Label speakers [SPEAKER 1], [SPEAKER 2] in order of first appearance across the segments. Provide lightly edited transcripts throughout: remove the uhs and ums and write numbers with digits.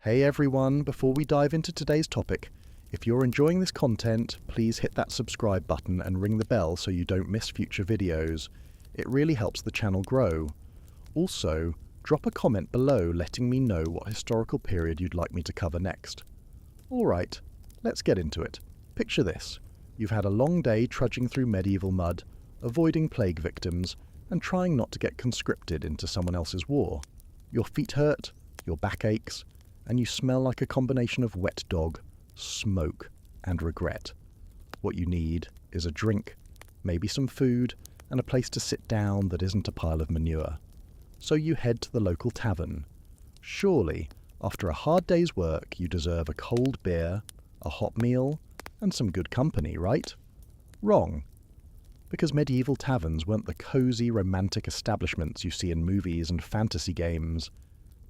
[SPEAKER 1] Hey everyone, before we dive into today's topic, if you're enjoying this content, please hit that subscribe button and ring the bell so you don't miss future videos. It really helps the channel grow. Also, drop a comment below letting me know what historical period you'd like me to cover next. Alright, let's get into it. Picture this. You've had a long day trudging through medieval mud, avoiding plague victims, and trying not to get conscripted into someone else's war. Your feet hurt, your back aches, and you smell like a combination of wet dog, smoke, and regret. What you need is a drink, maybe some food, and a place to sit down that isn't a pile of manure. So you head to the local tavern. Surely, after a hard day's work, you deserve a cold beer, a hot meal, and some good company, right? Wrong. Because medieval taverns weren't the cozy, romantic establishments you see in movies and fantasy games.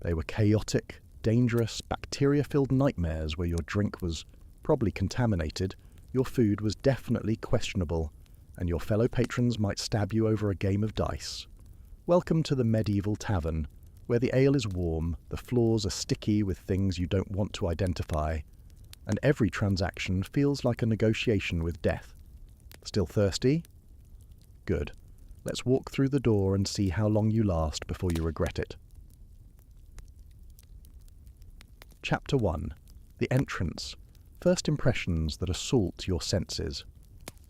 [SPEAKER 1] They were chaotic, dangerous, bacteria-filled nightmares where your drink was probably contaminated, your food was definitely questionable, and your fellow patrons might stab you over a game of dice. Welcome to the medieval tavern, where the ale is warm, the floors are sticky with things you don't want to identify, and every transaction feels like a negotiation with death. Still thirsty? Good. Let's walk through the door and see how long you last before you regret it. Chapter 1. The Entrance. First impressions that assault your senses.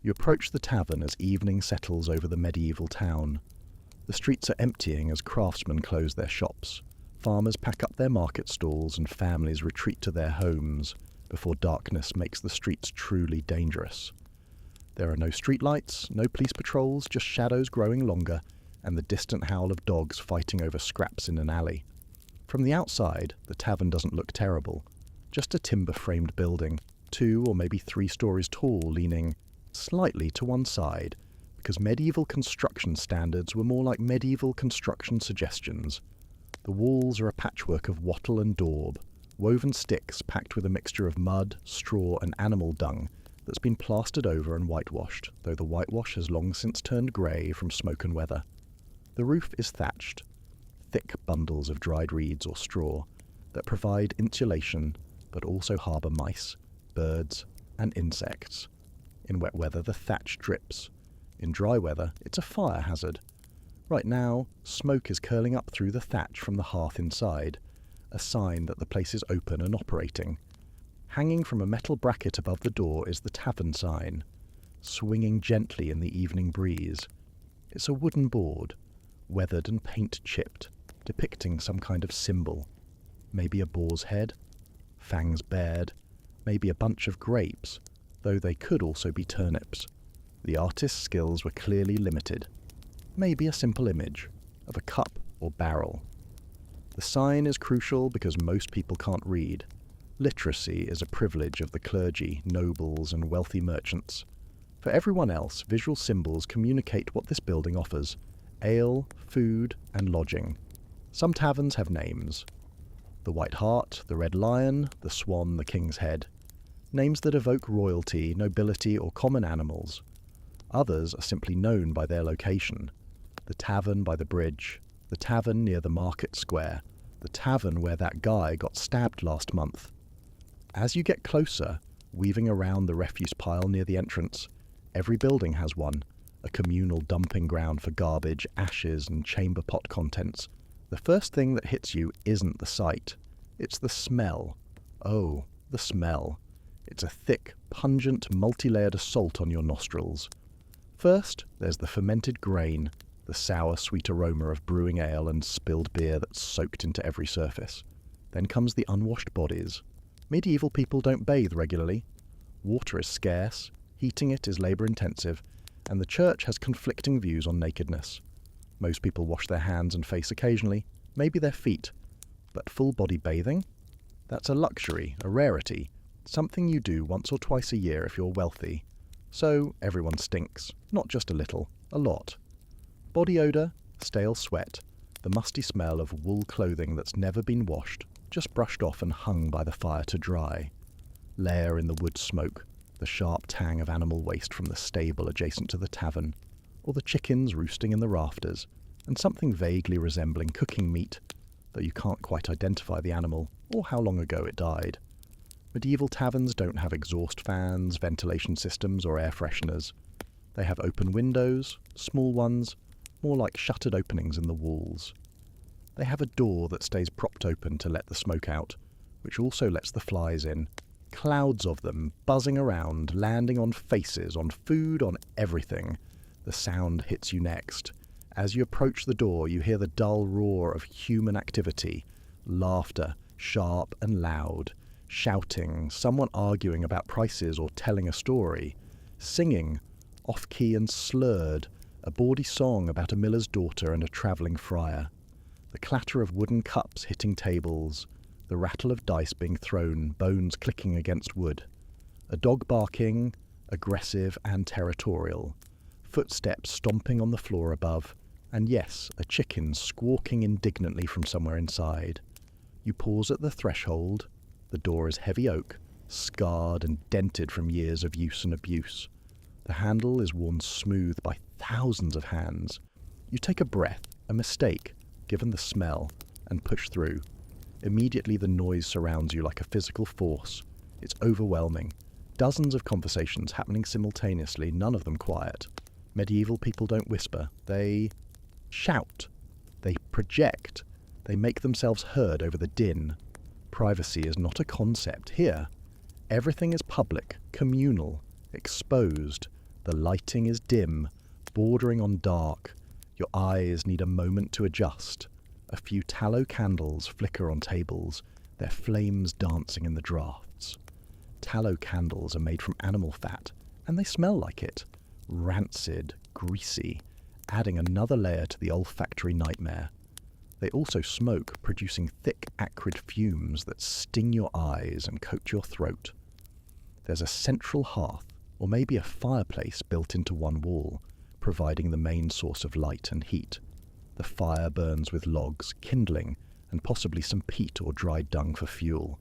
[SPEAKER 1] You approach the tavern as evening settles over the medieval town. The streets are emptying as craftsmen close their shops. Farmers pack up their market stalls and families retreat to their homes before darkness makes the streets truly dangerous. There are no streetlights, no police patrols, just shadows growing longer and the distant howl of dogs fighting over scraps in an alley. From the outside, the tavern doesn't look terrible. Just a timber-framed building, 2 or maybe 3 stories tall, leaning slightly to one side, because medieval construction standards were more like medieval construction suggestions. The walls are a patchwork of wattle and daub, woven sticks packed with a mixture of mud, straw and animal dung that's been plastered over and whitewashed, though the whitewash has long since turned grey from smoke and weather. The roof is thatched, thick bundles of dried reeds or straw that provide insulation but also harbour mice, birds and insects. In wet weather the thatch drips. In dry weather it's a fire hazard. Right now, smoke is curling up through the thatch from the hearth inside, a sign that the place is open and operating. Hanging from a metal bracket above the door is the tavern sign, swinging gently in the evening breeze. It's a wooden board, weathered and paint-chipped, depicting some kind of symbol. Maybe a boar's head, fangs bared, maybe a bunch of grapes, though they could also be turnips. The artist's skills were clearly limited. Maybe a simple image of a cup or barrel. The sign is crucial because most people can't read. Literacy is a privilege of the clergy, nobles, and wealthy merchants. For everyone else, visual symbols communicate what this building offers: ale, food, and lodging. Some taverns have names. The White Hart, the Red Lion, the Swan, the King's Head. Names that evoke royalty, nobility, or common animals. Others are simply known by their location. The tavern by the bridge, the tavern near the market square, the tavern where that guy got stabbed last month. As you get closer, weaving around the refuse pile near the entrance, every building has one, a communal dumping ground for garbage, ashes, and chamber pot contents. The first thing that hits you isn't the sight, it's the smell. Oh, the smell. It's a thick, pungent, multi-layered assault on your nostrils. First, there's the fermented grain, the sour, sweet aroma of brewing ale and spilled beer that's soaked into every surface. Then comes the unwashed bodies. Medieval people don't bathe regularly. Water is scarce, heating it is labour-intensive, and the church has conflicting views on nakedness. Most people wash their hands and face occasionally, maybe their feet. But full-body bathing? That's a luxury, a rarity, something you do once or twice a year if you're wealthy. So everyone stinks, not just a little, a lot. Body odour, stale sweat, the musty smell of wool clothing that's never been washed, just brushed off and hung by the fire to dry. Layer in the wood smoke, the sharp tang of animal waste from the stable adjacent to the tavern, or the chickens roosting in the rafters, and something vaguely resembling cooking meat, though you can't quite identify the animal or how long ago it died. Medieval taverns don't have exhaust fans, ventilation systems, or air fresheners. They have open windows, small ones, more like shuttered openings in the walls. They have a door that stays propped open to let the smoke out, which also lets the flies in. Clouds of them, buzzing around, landing on faces, on food, on everything. The sound hits you next. As you approach the door, you hear the dull roar of human activity, laughter, sharp and loud, shouting, someone arguing about prices or telling a story, singing, off-key and slurred, a bawdy song about a miller's daughter and a travelling friar. The clatter of wooden cups hitting tables, the rattle of dice being thrown, bones clicking against wood. A dog barking, aggressive and territorial. Footsteps stomping on the floor above, and yes, a chicken squawking indignantly from somewhere inside. You pause at the threshold. The door is heavy oak, scarred and dented from years of use and abuse. The handle is worn smooth by thousands of hands. You take a breath, a mistake, given the smell, and push through. Immediately the noise surrounds you like a physical force. It's overwhelming. Dozens of conversations happening simultaneously, none of them quiet. Medieval people don't whisper. They shout. They project. They make themselves heard over the din. Privacy is not a concept here. Everything is public, communal, exposed. The lighting is dim, bordering on dark. Your eyes need a moment to adjust. A few tallow candles flicker on tables, their flames dancing in the draughts. Tallow candles are made from animal fat, and they smell like it. Rancid, greasy, adding another layer to the olfactory nightmare. They also smoke, producing thick, acrid fumes that sting your eyes and coat your throat. There's a central hearth, or maybe a fireplace built into one wall, providing the main source of light and heat. The fire burns with logs, kindling, and possibly some peat or dried dung for fuel.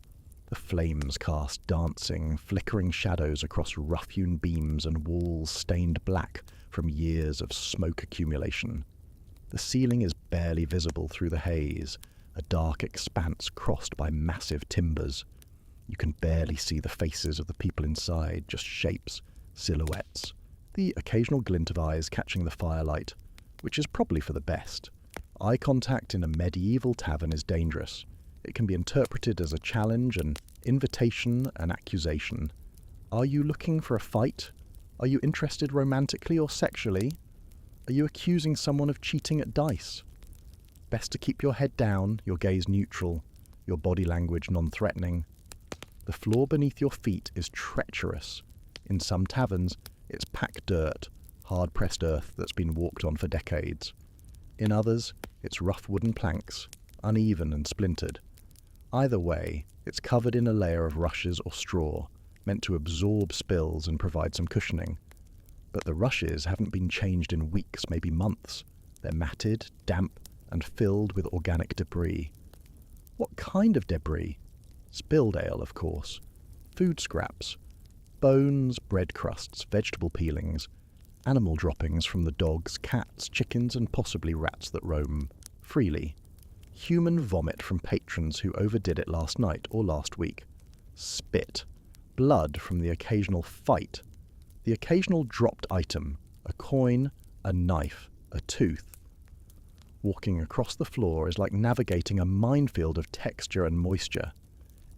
[SPEAKER 1] The flames cast dancing, flickering shadows across rough-hewn beams and walls stained black from years of smoke accumulation. The ceiling is barely visible through the haze, a dark expanse crossed by massive timbers. You can barely see the faces of the people inside, just shapes, silhouettes, the occasional glint of eyes catching the firelight, which is probably for the best. Eye contact in a medieval tavern is dangerous. It can be interpreted as a challenge, an invitation, an accusation. Are you looking for a fight? Are you interested romantically or sexually? Are you accusing someone of cheating at dice? Best to keep your head down, your gaze neutral, your body language non-threatening. The floor beneath your feet is treacherous. In some taverns, it's packed dirt, hard-pressed earth that's been walked on for decades. In others, it's rough wooden planks, uneven and splintered. Either way, it's covered in a layer of rushes or straw, meant to absorb spills and provide some cushioning. But the rushes haven't been changed in weeks, maybe months. They're matted, damp, and filled with organic debris. What kind of debris? Spilled ale, of course. Food scraps. Bones, bread crusts, vegetable peelings. Animal droppings from the dogs, cats, chickens, and possibly rats that roam freely. Human vomit from patrons who overdid it last night or last week. Spit. Blood from the occasional fight. The occasional dropped item. A coin, a knife, a tooth. Walking across the floor is like navigating a minefield of texture and moisture.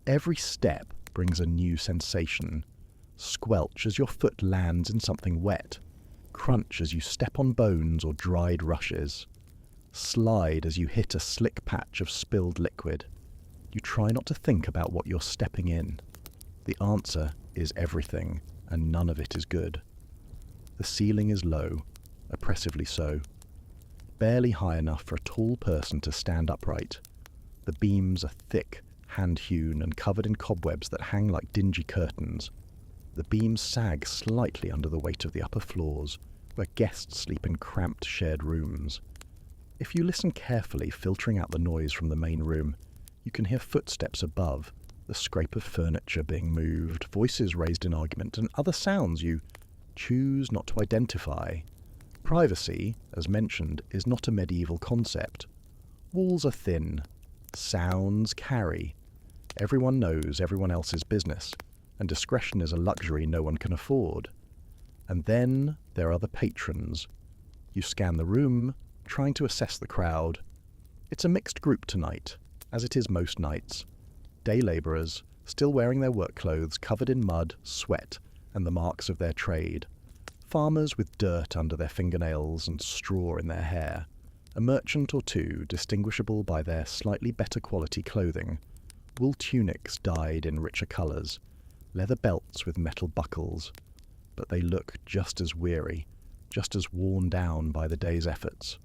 [SPEAKER 1] Every step brings a new sensation. Squelch as your foot lands in something wet. Crunch as you step on bones or dried rushes. Slide as you hit a slick patch of spilled liquid. You try not to think about what you're stepping in. The answer is everything, and none of it is good. The ceiling is low, oppressively so. Barely high enough for a tall person to stand upright. The beams are thick, hand-hewn, and covered in cobwebs that hang like dingy curtains. The beams sag slightly under the weight of the upper floors, where guests sleep in cramped shared rooms. If you listen carefully, filtering out the noise from the main room, you can hear footsteps above, the scrape of furniture being moved, voices raised in argument, and other sounds you choose not to identify. Privacy, as mentioned, is not a medieval concept. Walls are thin, Sounds carry. Everyone knows everyone else's business, and discretion is a luxury no one can afford. And then there are the patrons. You scan the room, trying to assess the crowd. It's a mixed group tonight, as it is most nights. Day labourers, still wearing their work clothes covered in mud, sweat, and the marks of their trade. Farmers with dirt under their fingernails and straw in their hair. A merchant or two distinguishable by their slightly better quality clothing. Wool tunics dyed in richer colours. Leather belts with metal buckles. But they look just as weary, just as worn down by the day's efforts.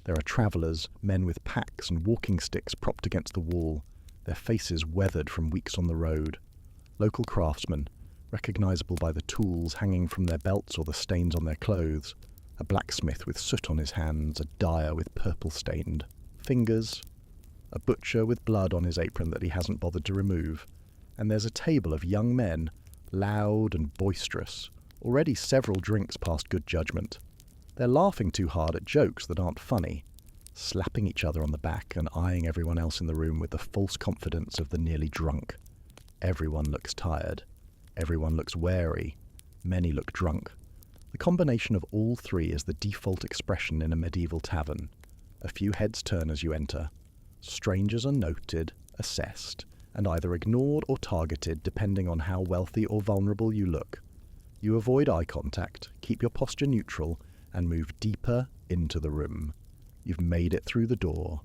[SPEAKER 1] There are travellers, men with packs and walking sticks propped against the wall, their faces weathered from weeks on the road. Local craftsmen, recognisable by the tools hanging from their belts or the stains on their clothes. A blacksmith with soot on his hands, a dyer with purple-stained fingers, a butcher with blood on his apron that he hasn't bothered to remove. And there's a table of young men, loud and boisterous, already several drinks past good judgment. They're laughing too hard at jokes that aren't funny, slapping each other on the back and eyeing everyone else in the room with the false confidence of the nearly drunk. Everyone looks tired. Everyone looks wary. Many look drunk. The combination of all three is the default expression in a medieval tavern. A few heads turn as you enter. Strangers are noted, assessed, and either ignored or targeted depending on how wealthy or vulnerable you look. You avoid eye contact, keep your posture neutral, and move deeper into the room. You've made it through the door.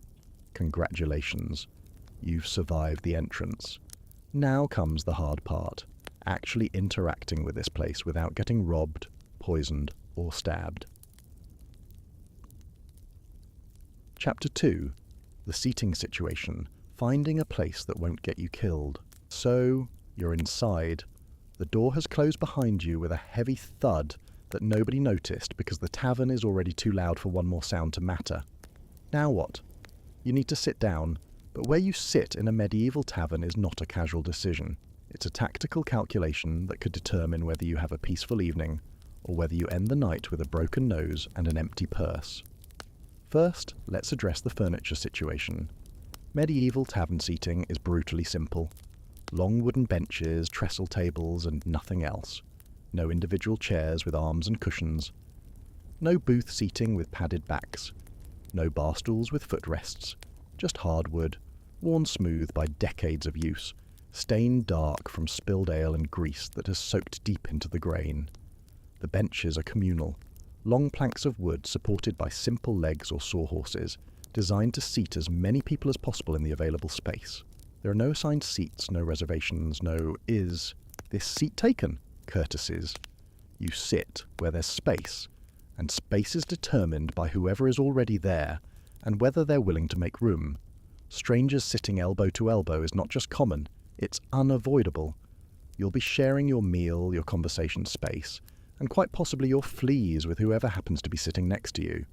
[SPEAKER 1] Congratulations. You've survived the entrance. Now comes the hard part, actually interacting with this place without getting robbed, poisoned, or stabbed. Chapter 2. The seating situation. Finding a place that won't get you killed. So, you're inside. The door has closed behind you with a heavy thud that nobody noticed because the tavern is already too loud for one more sound to matter. Now what? You need to sit down, but where you sit in a medieval tavern is not a casual decision. It's a tactical calculation that could determine whether you have a peaceful evening or whether you end the night with a broken nose and an empty purse. First, let's address the furniture situation. Medieval tavern seating is brutally simple. Long wooden benches, trestle tables, and nothing else. No individual chairs with arms and cushions. No booth seating with padded backs. No bar stools with footrests. Just hardwood, worn smooth by decades of use, stained dark from spilled ale and grease that has soaked deep into the grain. The benches are communal. Long planks of wood supported by simple legs or sawhorses, designed to seat as many people as possible in the available space. There are no assigned seats, no reservations, no "is this seat taken?" courtesies. You sit where there's space, and space is determined by whoever is already there and whether they're willing to make room. Strangers sitting elbow to elbow is not just common, it's unavoidable. You'll be sharing your meal, your conversation space, and quite possibly your fleas with whoever happens to be sitting next to you.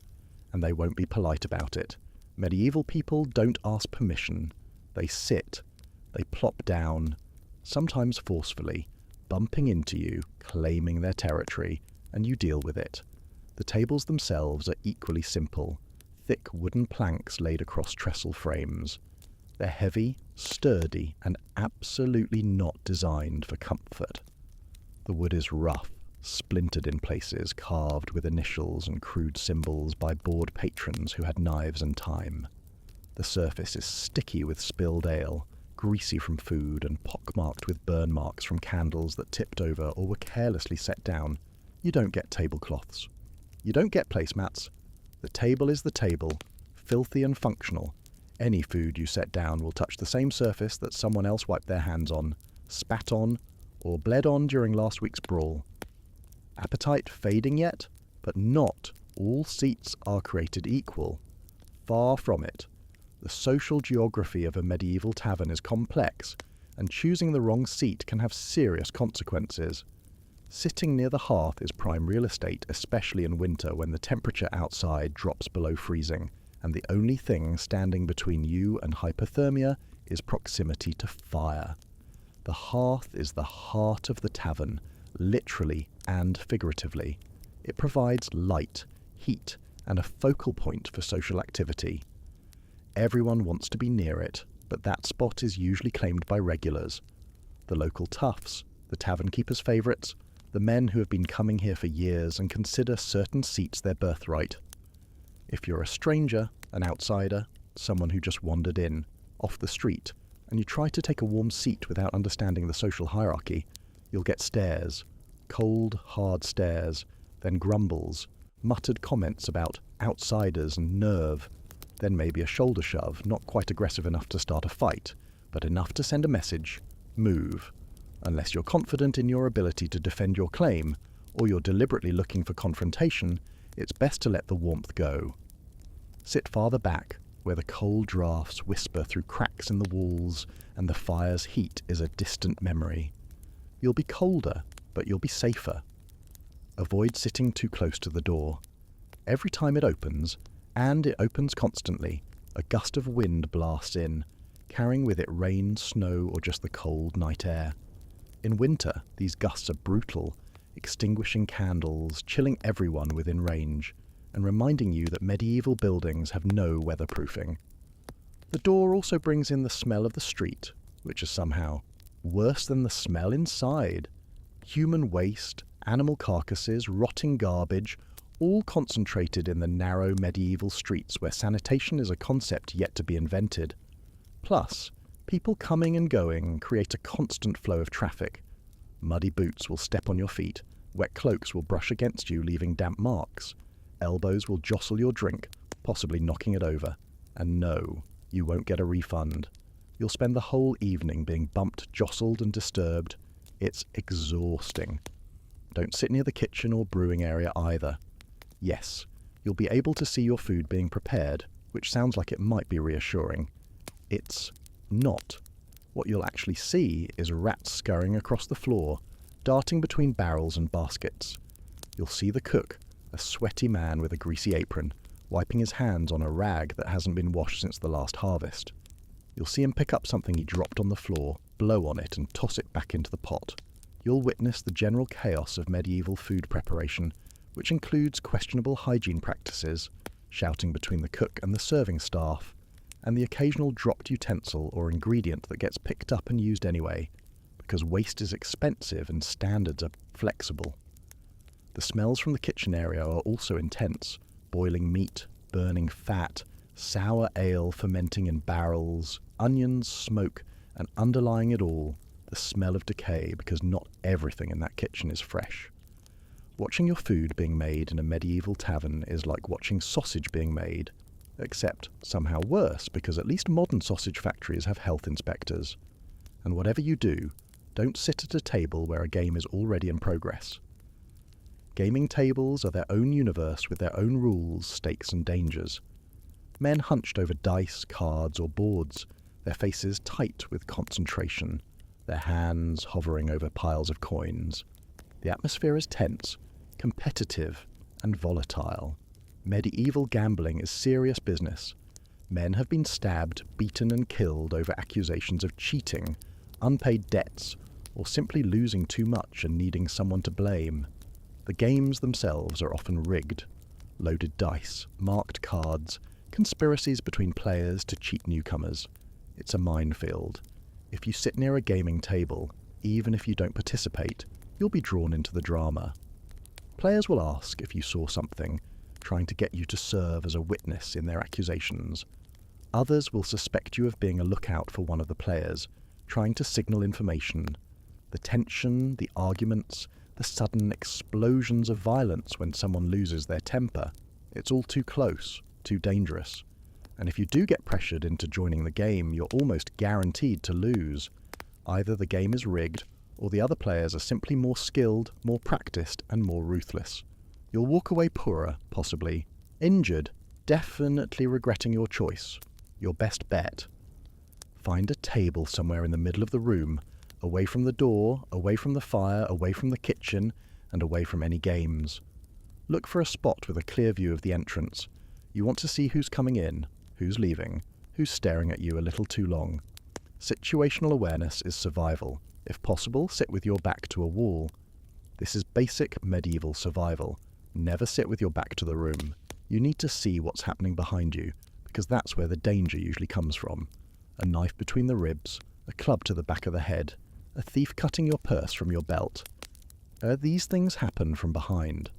[SPEAKER 1] And they won't be polite about it. Medieval people don't ask permission. They sit. They plop down, sometimes forcefully, bumping into you, claiming their territory, and you deal with it. The tables themselves are equally simple, thick wooden planks laid across trestle frames. They're heavy, sturdy, and absolutely not designed for comfort. The wood is rough, splintered in places, carved with initials and crude symbols by bored patrons who had knives and time. The surface is sticky with spilled ale, greasy from food, and pockmarked with burn marks from candles that tipped over or were carelessly set down. You don't get tablecloths. You don't get placemats. The table is the table, filthy and functional. Any food you set down will touch the same surface that someone else wiped their hands on, spat on, or bled on during last week's brawl. Appetite fading yet? But not all seats are created equal. Far from it. The social geography of a medieval tavern is complex, and choosing the wrong seat can have serious consequences. Sitting near the hearth is prime real estate, especially in winter when the temperature outside drops below freezing, and the only thing standing between you and hypothermia is proximity to fire. The hearth is the heart of the tavern, literally and figuratively. It provides light, heat, and a focal point for social activity. Everyone wants to be near it, but that spot is usually claimed by regulars. The local toughs, the tavern keeper's favourites, the men who have been coming here for years and consider certain seats their birthright. If you're a stranger, an outsider, someone who just wandered in, off the street, and you try to take a warm seat without understanding the social hierarchy, you'll get stares, cold, hard stares, then grumbles, muttered comments about outsiders and nerve, then maybe a shoulder shove, not quite aggressive enough to start a fight, but enough to send a message: move. Unless you're confident in your ability to defend your claim, or you're deliberately looking for confrontation, it's best to let the warmth go. Sit farther back, where the cold draughts whisper through cracks in the walls and the fire's heat is a distant memory. You'll be colder, but you'll be safer. Avoid sitting too close to the door. Every time it opens, and it opens constantly, a gust of wind blasts in, carrying with it rain, snow, or just the cold night air. In winter, these gusts are brutal, extinguishing candles, chilling everyone within range, and reminding you that medieval buildings have no weatherproofing. The door also brings in the smell of the street, which is somehow worse than the smell inside. Human waste, animal carcasses, rotting garbage, all concentrated in the narrow medieval streets where sanitation is a concept yet to be invented. Plus, people coming and going create a constant flow of traffic. Muddy boots will step on your feet, wet cloaks will brush against you leaving damp marks, elbows will jostle your drink, possibly knocking it over, and no, you won't get a refund. You'll spend the whole evening being bumped, jostled and disturbed. It's exhausting. Don't sit near the kitchen or brewing area either. Yes, you'll be able to see your food being prepared, which sounds like it might be reassuring. It's not. What you'll actually see is rats scurrying across the floor, darting between barrels and baskets. You'll see the cook, a sweaty man with a greasy apron, wiping his hands on a rag that hasn't been washed since the last harvest. You'll see him pick up something he dropped on the floor, blow on it and toss it back into the pot. You'll witness the general chaos of medieval food preparation, which includes questionable hygiene practices, shouting between the cook and the serving staff, and the occasional dropped utensil or ingredient that gets picked up and used anyway, because waste is expensive and standards are flexible. The smells from the kitchen area are also intense: boiling meat, burning fat, sour ale fermenting in barrels, onions, smoke, and underlying it all, the smell of decay, because not everything in that kitchen is fresh. Watching your food being made in a medieval tavern is like watching sausage being made, except somehow worse, because at least modern sausage factories have health inspectors. And whatever you do, don't sit at a table where a game is already in progress. Gaming tables are their own universe with their own rules, stakes and dangers. Men hunched over dice, cards or boards, their faces tight with concentration, their hands hovering over piles of coins. The atmosphere is tense, competitive and volatile. Medieval gambling is serious business. Men have been stabbed, beaten and killed over accusations of cheating, unpaid debts, or simply losing too much and needing someone to blame. The games themselves are often rigged. Loaded dice, marked cards, conspiracies between players to cheat newcomers. It's a minefield. If you sit near a gaming table, even if you don't participate, you'll be drawn into the drama. Players will ask if you saw something, trying to get you to serve as a witness in their accusations. Others will suspect you of being a lookout for one of the players, trying to signal information. The tension, the arguments, the sudden explosions of violence when someone loses their temper. It's all too close, too dangerous. And if you do get pressured into joining the game, you're almost guaranteed to lose. Either the game is rigged, or the other players are simply more skilled, more practiced, and more ruthless. You'll walk away poorer, possibly, injured, definitely regretting your choice, your best bet. Find a table somewhere in the middle of the room, away from the door, away from the fire, away from the kitchen, and away from any games. Look for a spot with a clear view of the entrance. You want to see who's coming in, who's leaving, who's staring at you a little too long. Situational awareness is survival. If possible, sit with your back to a wall. This is basic medieval survival. Never sit with your back to the room. You need to see what's happening behind you, because that's where the danger usually comes from. a knife between the ribs, a club to the back of the head, a thief cutting your purse from your belt. These things happen from behind.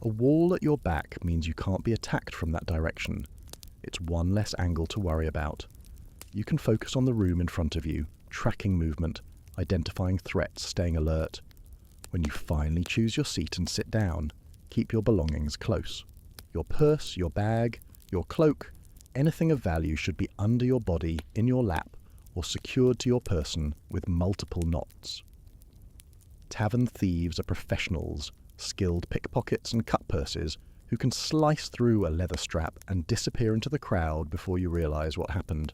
[SPEAKER 1] A wall at your back means you can't be attacked from that direction. It's one less angle to worry about. You can focus on the room in front of you, tracking movement, identifying threats, staying alert. When you finally choose your seat and sit down, keep your belongings close. Your purse, your bag, your cloak, anything of value should be under your body, in your lap, or secured to your person with multiple knots. Tavern thieves are professionals, skilled pickpockets and cut-purses who can slice through a leather strap and disappear into the crowd before you realise what happened.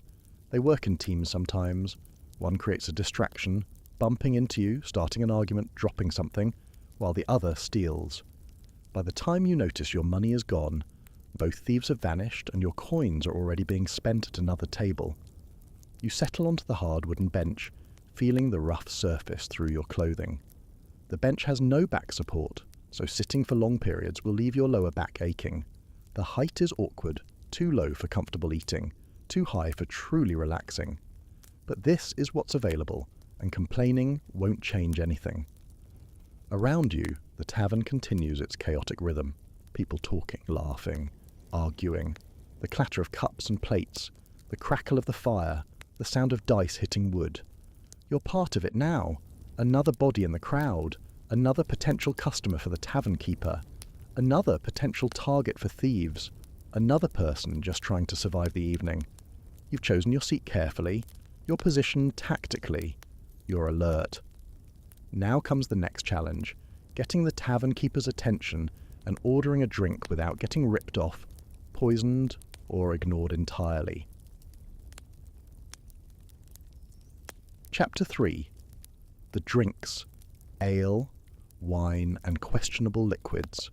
[SPEAKER 1] They work in teams sometimes. One creates a distraction, bumping into you, starting an argument, dropping something, while the other steals. By the time you notice your money is gone, both thieves have vanished and your coins are already being spent at another table. You settle onto the hard wooden bench, feeling the rough surface through your clothing. The bench has no back support, so sitting for long periods will leave your lower back aching. The height is awkward, too low for comfortable eating, too high for truly relaxing. But this is what's available, and complaining won't change anything. Around you, the tavern continues its chaotic rhythm. People talking, laughing, arguing, the clatter of cups and plates, the crackle of the fire, the sound of dice hitting wood. You're part of it now, another body in the crowd, another potential customer for the tavern keeper, another potential target for thieves, another person just trying to survive the evening. You've chosen your seat carefully, you're positioned tactically, you're alert. Now comes the next challenge, getting the tavern keeper's attention and ordering a drink without getting ripped off, poisoned, or ignored entirely. Chapter 3. The drinks. Ale, wine, and questionable liquids.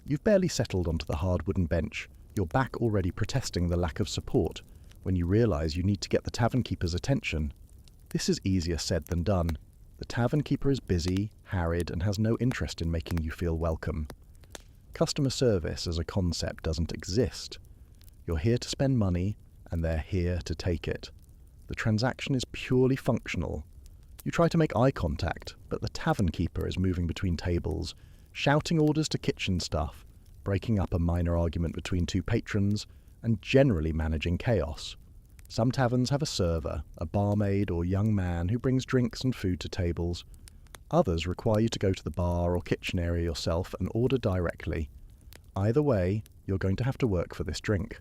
[SPEAKER 1] You've barely settled onto the hard wooden bench, your back already protesting the lack of support, when you realise you need to get the tavern keeper's attention. This is easier said than done. The tavern keeper is busy, harried, and has no interest in making you feel welcome. Customer service as a concept doesn't exist. You're here to spend money, and they're here to take it. The transaction is purely functional. You try to make eye contact, but the tavern keeper is moving between tables, shouting orders to kitchen staff, breaking up a minor argument between two patrons, and generally managing chaos. Some taverns have a server, a barmaid or young man who brings drinks and food to tables. Others require you to go to the bar or kitchen area yourself and order directly. Either way, you're going to have to work for this drink.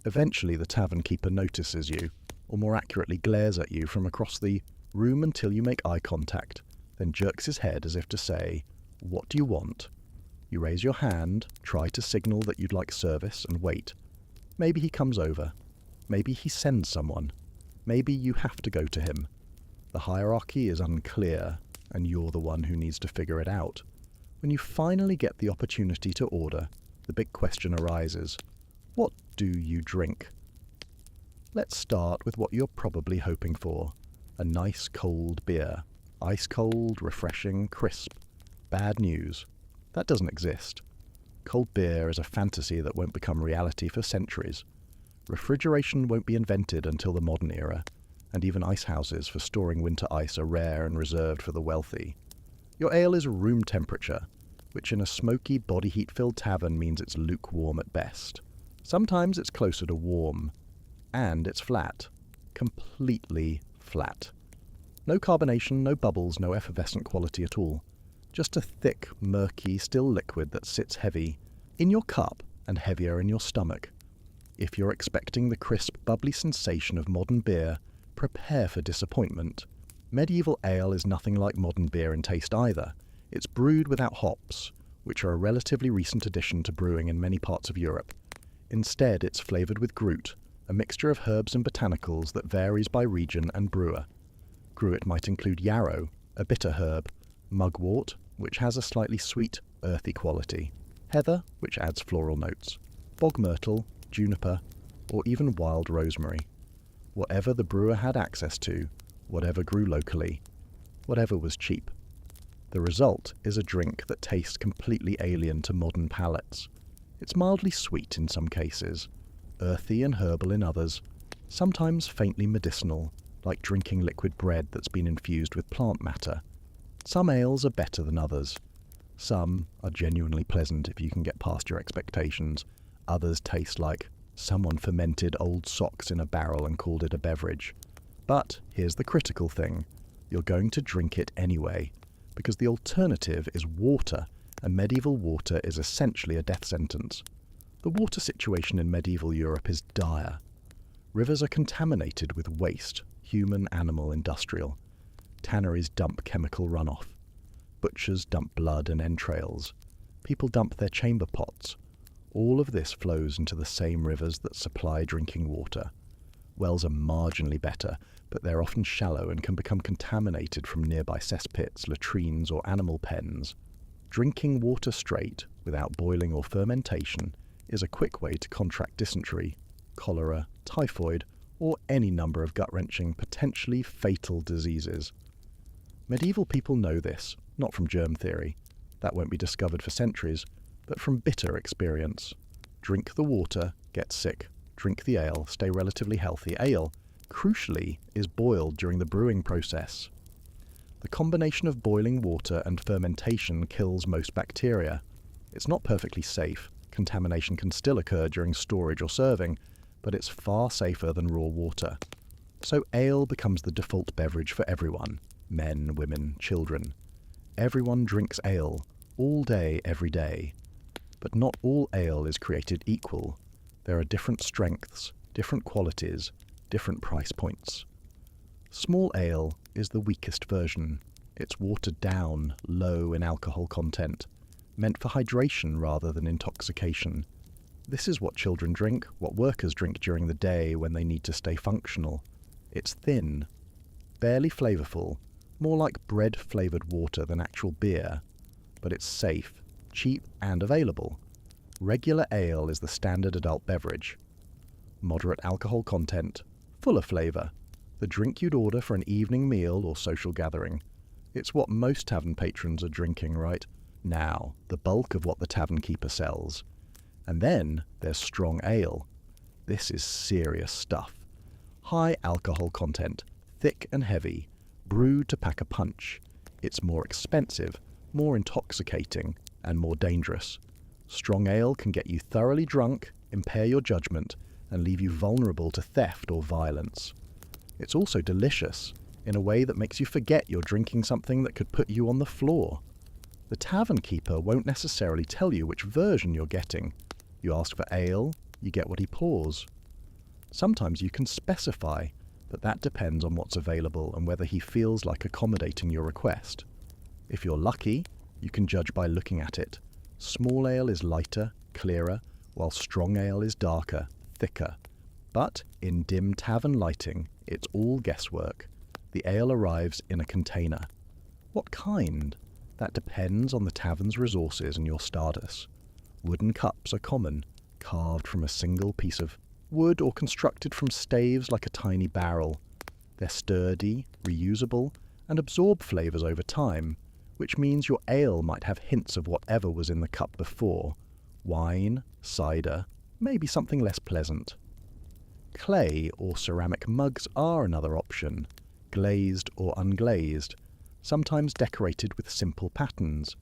[SPEAKER 1] Eventually the tavern keeper notices you, or more accurately glares at you from across the room until you make eye contact, then jerks his head as if to say, "What do you want?" You raise your hand, try to signal that you'd like service, and wait. Maybe he comes over. Maybe he sends someone. Maybe you have to go to him. The hierarchy is unclear, and you're the one who needs to figure it out. When you finally get the opportunity to order, the big question arises. What do you drink? Let's start with what you're probably hoping for. A nice cold beer. Ice cold, refreshing, crisp. Bad news. That doesn't exist. Cold beer is a fantasy that won't become reality for centuries. Refrigeration won't be invented until the modern era, and even ice houses for storing winter ice are rare and reserved for the wealthy. Your ale is room temperature, which in a smoky, body heat-filled tavern means it's lukewarm at best. Sometimes it's closer to warm. And it's flat. Completely flat. No carbonation, no bubbles, no effervescent quality at all. Just a thick, murky, still liquid that sits heavy in your cup and heavier in your stomach. If you're expecting the crisp, bubbly sensation of modern beer, prepare for disappointment. Medieval ale is nothing like modern beer in taste either. It's brewed without hops, which are a relatively recent addition to brewing in many parts of Europe. Instead, it's flavoured with gruit, a mixture of herbs and botanicals that varies by region and brewer. Gruit might include yarrow, a bitter herb, mugwort, which has a slightly sweet, earthy quality, heather, which adds floral notes, bog myrtle, juniper, or even wild rosemary. Whatever the brewer had access to, whatever grew locally, whatever was cheap. The result is a drink that tastes completely alien to modern palates. It's mildly sweet in some cases, earthy and herbal in others, sometimes faintly medicinal, like drinking liquid bread that's been infused with plant matter. Some ales are better than others. Some are genuinely pleasant if you can get past your expectations. Others taste like someone fermented old socks in a barrel and called it a beverage. But here's the critical thing. You're going to drink it anyway, because the alternative is water, and medieval water is essentially a death sentence. The water situation in medieval Europe is dire. Rivers are contaminated with waste, human, animal, industrial. Tanneries dump chemical runoff. Butchers dump blood and entrails. People dump their chamber pots. All of this flows into the same rivers that supply drinking water. Wells are marginally better, but they're often shallow and can become contaminated from nearby cesspits, latrines, or animal pens. Drinking water straight, without boiling or fermentation, is a quick way to contract dysentery, cholera, typhoid, or any number of gut-wrenching, potentially fatal diseases. Medieval people know this, not from germ theory. That won't be discovered for centuries, but from bitter experience. Drink the water, get sick. Drink the ale, stay relatively healthy. Ale, crucially, is boiled during the brewing process. The combination of boiling water and fermentation kills most bacteria. It's not perfectly safe. Contamination can still occur during storage or serving, but it's far safer than raw water. So ale becomes the default beverage for everyone. Men, women, children. Everyone drinks ale, all day, every day. But not all ale is created equal. There are different strengths, different qualities, different price points. Small ale is the weakest version. It's watered down, low in alcohol content, meant for hydration rather than intoxication. This is what children drink, what workers drink during the day when they need to stay functional. It's thin, barely flavourful, more like bread-flavoured water than actual beer, but it's safe, cheap and available. Regular ale is the standard adult beverage. Moderate alcohol content, fuller flavour, the drink you'd order for an evening meal or social gathering. It's what most tavern patrons are drinking right now, the bulk of what the tavern keeper sells. And then there's strong ale. This is serious stuff. High alcohol content, thick and heavy, brewed to pack a punch. It's more expensive, more intoxicating, and more dangerous. Strong ale can get you thoroughly drunk, impair your judgment, and leave you vulnerable to theft or violence. It's also delicious, in a way that makes you forget you're drinking something that could put you on the floor. The tavern keeper won't necessarily tell you which version you're getting. You ask for ale, you get what he pours. Sometimes you can specify, but that depends on what's available and whether he feels like accommodating your request. If you're lucky, you can judge by looking at it. Small ale is lighter, clearer, while strong ale is darker, thicker. But in dim tavern lighting, it's all guesswork. The ale arrives in a container. What kind? That depends on the tavern's resources and your status. Wooden cups are common, carved from a single piece of wood or constructed from staves like a tiny barrel. They're sturdy, reusable, and absorb flavours over time, which means your ale might have hints of whatever was in the cup before. Wine, cider, maybe something less pleasant. Clay or ceramic mugs are another option, glazed or unglazed, sometimes decorated with simple patterns.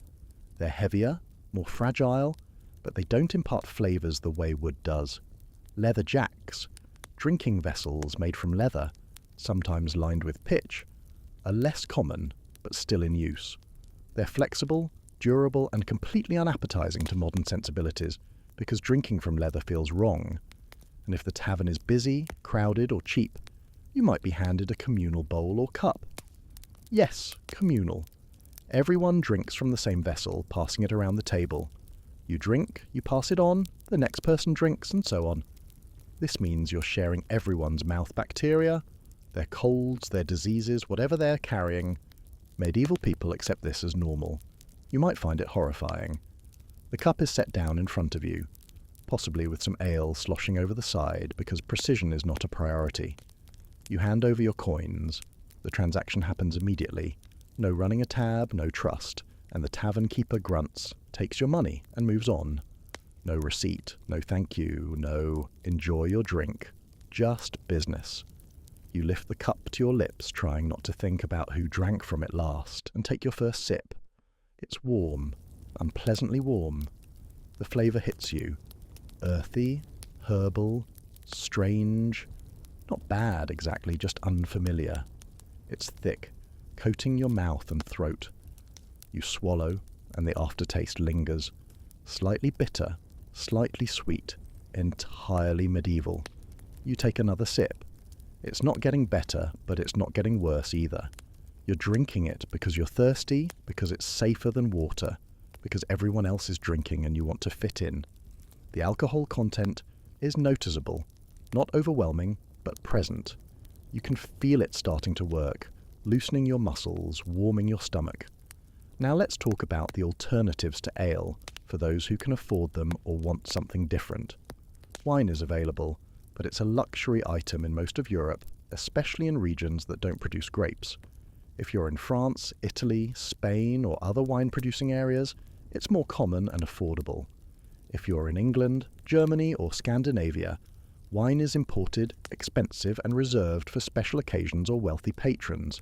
[SPEAKER 1] They're heavier, more fragile, but they don't impart flavours the way wood does. Leather jacks, drinking vessels made from leather, sometimes lined with pitch, are less common but still in use. They're flexible, durable and completely unappetizing to modern sensibilities because drinking from leather feels wrong. And if the tavern is busy, crowded or cheap, you might be handed a communal bowl or cup. Yes, communal. Everyone drinks from the same vessel, passing it around the table. You drink, you pass it on, the next person drinks, and so on. This means you're sharing everyone's mouth bacteria, their colds, their diseases, whatever they're carrying. Medieval people accept this as normal. You might find it horrifying. The cup is set down in front of you, possibly with some ale sloshing over the side because precision is not a priority. You hand over your coins. The transaction happens immediately. No running a tab, no trust, and the tavern keeper grunts, takes your money, and moves on. No receipt, no thank you, no enjoy your drink. just business. You lift the cup to your lips, trying not to think about who drank from it last, and take your first sip. It's warm, unpleasantly warm. The flavour hits you. Earthy, herbal, strange. Not bad exactly, just unfamiliar. It's thick, coating your mouth and throat. You swallow, and the aftertaste lingers. Slightly bitter, slightly sweet, entirely medieval. You take another sip. It's not getting better, but it's not getting worse either. You're drinking it because you're thirsty, because it's safer than water, because everyone else is drinking and you want to fit in. The alcohol content is noticeable, not overwhelming, but present. You can feel it starting to work, loosening your muscles, warming your stomach. Now let's talk about the alternatives to ale for those who can afford them or want something different. Wine is available, but it's a luxury item in most of Europe, especially in regions that don't produce grapes. If you're in France, Italy, Spain, or other wine-producing areas, it's more common and affordable. If you're in England, Germany, or Scandinavia, wine is imported, expensive, and reserved for special occasions or wealthy patrons.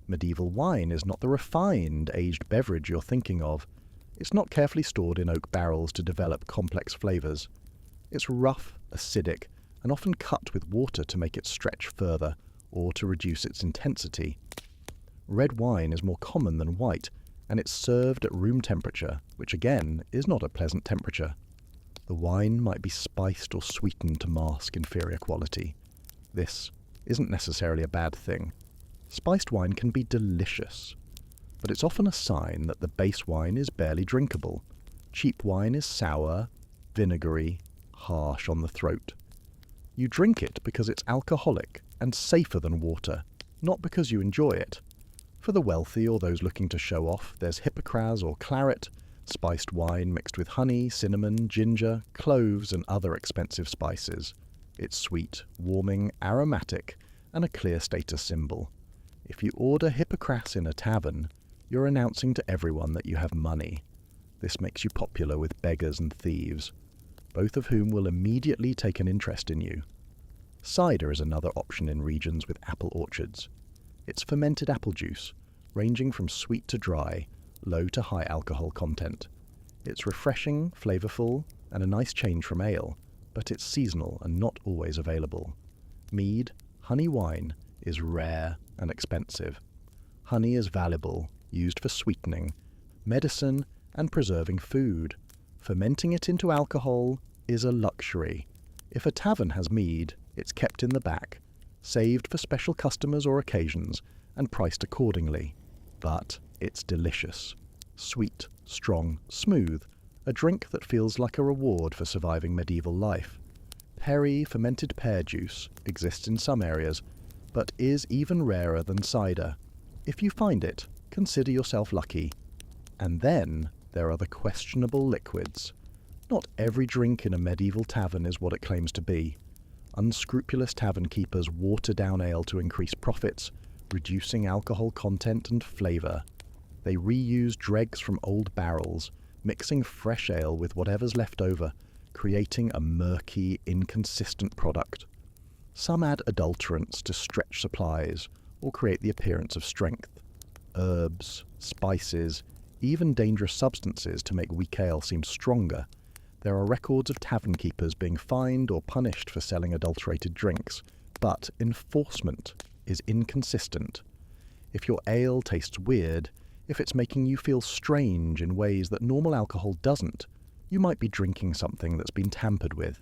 [SPEAKER 1] Medieval wine is not the refined, aged beverage you're thinking of. It's not carefully stored in oak barrels to develop complex flavours. It's rough, acidic, and often cut with water to make it stretch further, or to reduce its intensity. Red wine is more common than white, and it's served at room temperature, which again is not a pleasant temperature. The wine might be spiced or sweetened to mask inferior quality. This isn't necessarily a bad thing. Spiced wine can be delicious, but it's often a sign that the base wine is barely drinkable. Cheap wine is sour, vinegary, harsh on the throat. You drink it because it's alcoholic and safer than water, not because you enjoy it. For the wealthy or those looking to show off, there's hippocras or claret, spiced wine mixed with honey, cinnamon, ginger, cloves and other expensive spices. It's sweet, warming, aromatic, and a clear status symbol. If you order hippocras in a tavern, you're announcing to everyone that you have money. This makes you popular with beggars and thieves, both of whom will immediately take an interest in you. Cider is another option in regions with apple orchards. It's fermented apple juice, ranging from sweet to dry, low to high alcohol content. It's refreshing, flavourful, and a nice change from ale, but it's seasonal and not always available. Mead, honey wine, is rare and expensive. Honey is valuable, used for sweetening, medicine, and preserving food. Fermenting it into alcohol is a luxury. If a tavern has mead, it's kept in the back, saved for special customers or occasions, and priced accordingly. But it's delicious. Sweet, strong, smooth, a drink that feels like a reward for surviving medieval life. Perry fermented pear juice exists in some areas, but is even rarer than cider. If you find it, consider yourself lucky. And then there are the questionable liquids. Not every drink in a medieval tavern is what it claims to be. Unscrupulous tavern keepers water down ale to increase profits, reducing alcohol content and flavour. They reuse dregs from old barrels, mixing fresh ale with whatever's left over, creating a murky, inconsistent product. Some add adulterants to stretch supplies or create the appearance of strength. Herbs, spices, even dangerous substances to make weak ale seem stronger. There are records of tavern keepers being fined or punished for selling adulterated drinks, but enforcement is inconsistent. If your ale tastes weird, if it's making you feel strange in ways that normal alcohol doesn't, you might be drinking something that's been tampered with.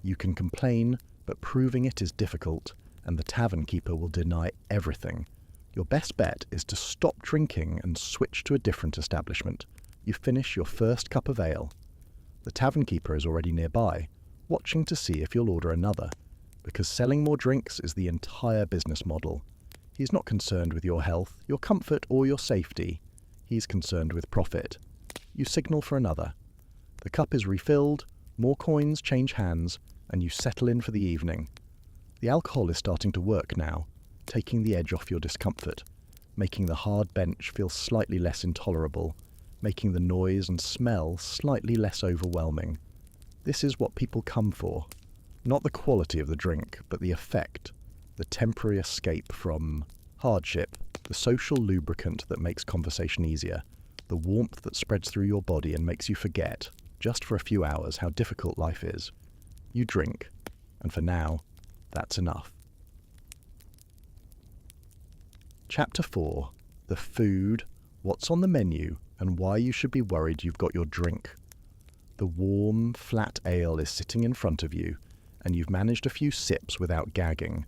[SPEAKER 1] You can complain, but proving it is difficult, and the tavern keeper will deny everything. Your best bet is to stop drinking and switch to a different establishment. You finish your first cup of ale. The tavern keeper is already nearby, watching to see if you'll order another, because selling more drinks is the entire business model. He's not concerned with your health, your comfort, or your safety. He's concerned with profit. You signal for another. The cup is refilled, more coins change hands, and you settle in for the evening. The alcohol is starting to work now, taking the edge off your discomfort, making the hard bench feel slightly less intolerable, making the noise and smell slightly less overwhelming. This is what people come for. Not the quality of the drink, but the effect, the temporary escape from hardship, the social lubricant that makes conversation easier, the warmth that spreads through your body and makes you forget, just for a few hours, how difficult life is. You drink, and for now, that's enough. Chapter 4. The food, what's on the menu, and why you should be worried you've got your drink. The warm, flat ale is sitting in front of you, and you've managed a few sips without gagging.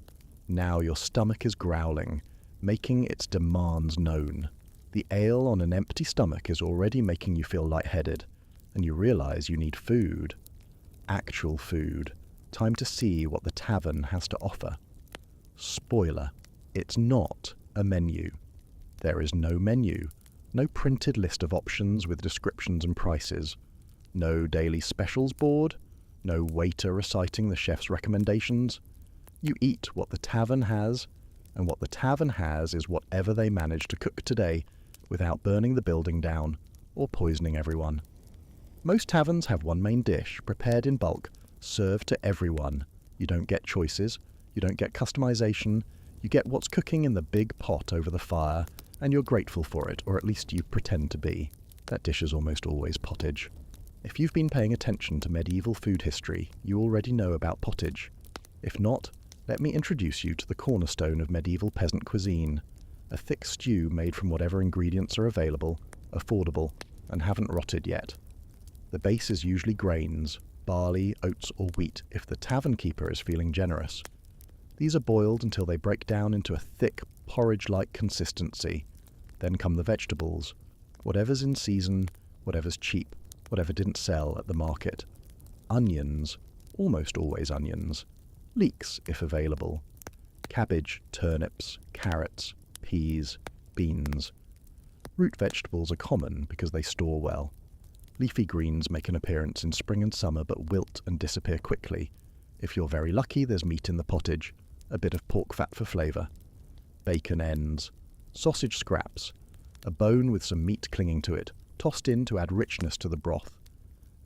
[SPEAKER 1] Now your stomach is growling, making its demands known. The ale on an empty stomach is already making you feel lightheaded, and you realize you need food. Actual food. Time to see what the tavern has to offer. Spoiler, it's not a menu. There is no menu, no printed list of options with descriptions and prices, no daily specials board, no waiter reciting the chef's recommendations. You eat what the tavern has, and what the tavern has is whatever they manage to cook today without burning the building down or poisoning everyone. Most taverns have one main dish, prepared in bulk, served to everyone. You don't get choices, you don't get customization, you get what's cooking in the big pot over the fire, and you're grateful for it, or at least you pretend to be. That dish is almost always pottage. If you've been paying attention to medieval food history, you already know about pottage. If not, let me introduce you to the cornerstone of medieval peasant cuisine, a thick stew made from whatever ingredients are available, affordable, and haven't rotted yet. The base is usually grains, barley, oats, or wheat if the tavern keeper is feeling generous. These are boiled until they break down into a thick, porridge-like consistency. Then come the vegetables, whatever's in season, whatever's cheap, whatever didn't sell at the market. Onions, almost always onions. Leeks, if available. Cabbage, turnips, carrots, peas, beans. Root vegetables are common because they store well. Leafy greens make an appearance in spring and summer but wilt and disappear quickly. If you're very lucky, there's meat in the pottage, a bit of pork fat for flavour. Bacon ends. Sausage scraps, a bone with some meat clinging to it, tossed in to add richness to the broth.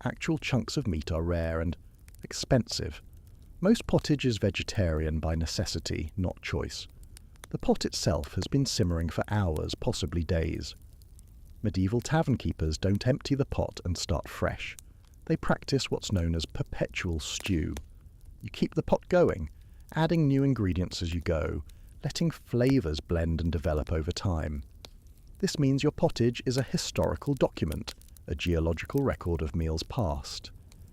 [SPEAKER 1] Actual chunks of meat are rare and expensive. Most pottage is vegetarian by necessity, not choice. The pot itself has been simmering for hours, possibly days. Medieval tavern keepers don't empty the pot and start fresh. They practice what's known as perpetual stew. You keep the pot going, adding new ingredients as you go, letting flavours blend and develop over time. This means your pottage is a historical document, a geological record of meals past.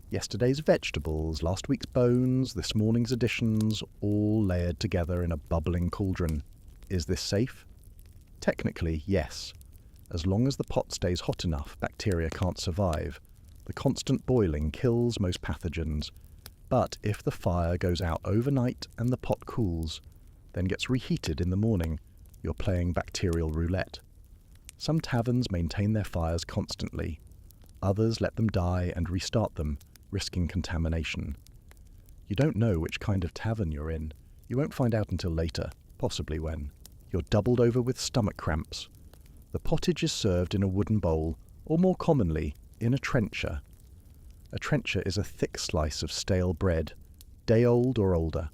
[SPEAKER 1] Yesterday's vegetables, last week's bones, this morning's additions, all layered together in a bubbling cauldron. Is this safe? Technically, yes. As long as the pot stays hot enough, bacteria can't survive. The constant boiling kills most pathogens. But if the fire goes out overnight and the pot cools, then gets reheated in the morning, you're playing bacterial roulette. Some taverns maintain their fires constantly. Others let them die and restart them, risking contamination. You don't know which kind of tavern you're in. You won't find out until later, possibly when you're doubled over with stomach cramps. The pottage is served in a wooden bowl, or more commonly, in a trencher. A trencher is a thick slice of stale bread, day-old or older,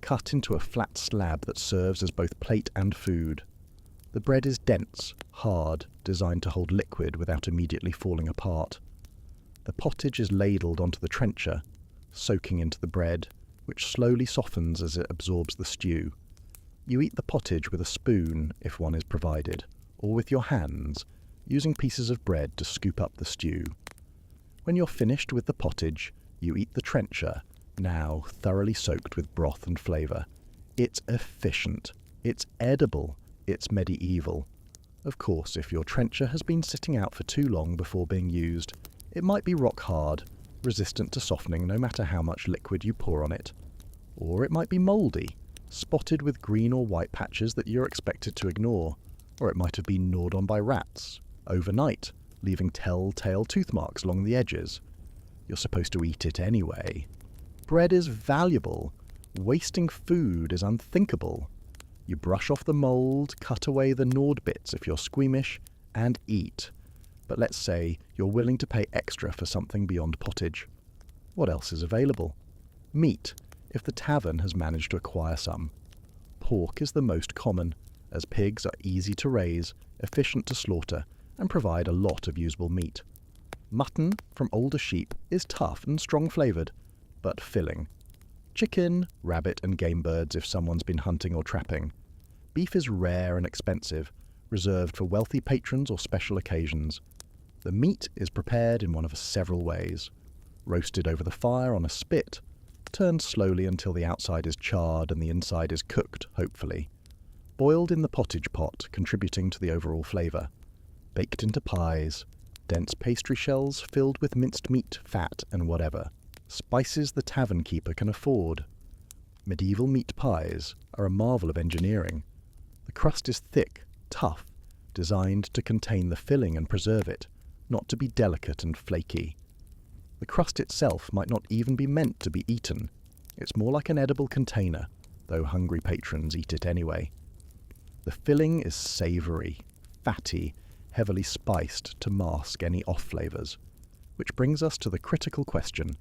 [SPEAKER 1] cut into a flat slab that serves as both plate and food. The bread is dense, hard, designed to hold liquid without immediately falling apart. The pottage is ladled onto the trencher, soaking into the bread, which slowly softens as it absorbs the stew. You eat the pottage with a spoon, if one is provided, or with your hands, using pieces of bread to scoop up the stew. When you're finished with the pottage, you eat the trencher, now thoroughly soaked with broth and flavour. It's efficient, it's edible, it's medieval. Of course, if your trencher has been sitting out for too long before being used, it might be rock hard, resistant to softening no matter how much liquid you pour on it. Or it might be mouldy, spotted with green or white patches that you're expected to ignore. Or it might have been gnawed on by rats, overnight, leaving telltale tooth marks along the edges. You're supposed to eat it anyway. Bread is valuable. Wasting food is unthinkable. You brush off the mould, cut away the gnawed bits if you're squeamish, and eat. But let's say you're willing to pay extra for something beyond pottage. What else is available? Meat, if the tavern has managed to acquire some. Pork is the most common, as pigs are easy to raise, efficient to slaughter, and provide a lot of usable meat. Mutton, from older sheep, is tough and strong-flavoured, but filling. Chicken, rabbit and game birds if someone's been hunting or trapping. Beef is rare and expensive, reserved for wealthy patrons or special occasions. The meat is prepared in one of several ways. Roasted over the fire on a spit, turned slowly until the outside is charred and the inside is cooked, hopefully. Boiled in the pottage pot, contributing to the overall flavour. Baked into pies, dense pastry shells filled with minced meat, fat and whatever. Spices the tavern keeper can afford. Medieval meat pies are a marvel of engineering. The crust is thick, tough, designed to contain the filling and preserve it, not to be delicate and flaky. The crust itself might not even be meant to be eaten. It's more like an edible container, though hungry patrons eat it anyway. The filling is savoury, fatty, heavily spiced to mask any off flavours. Which brings us to the critical question: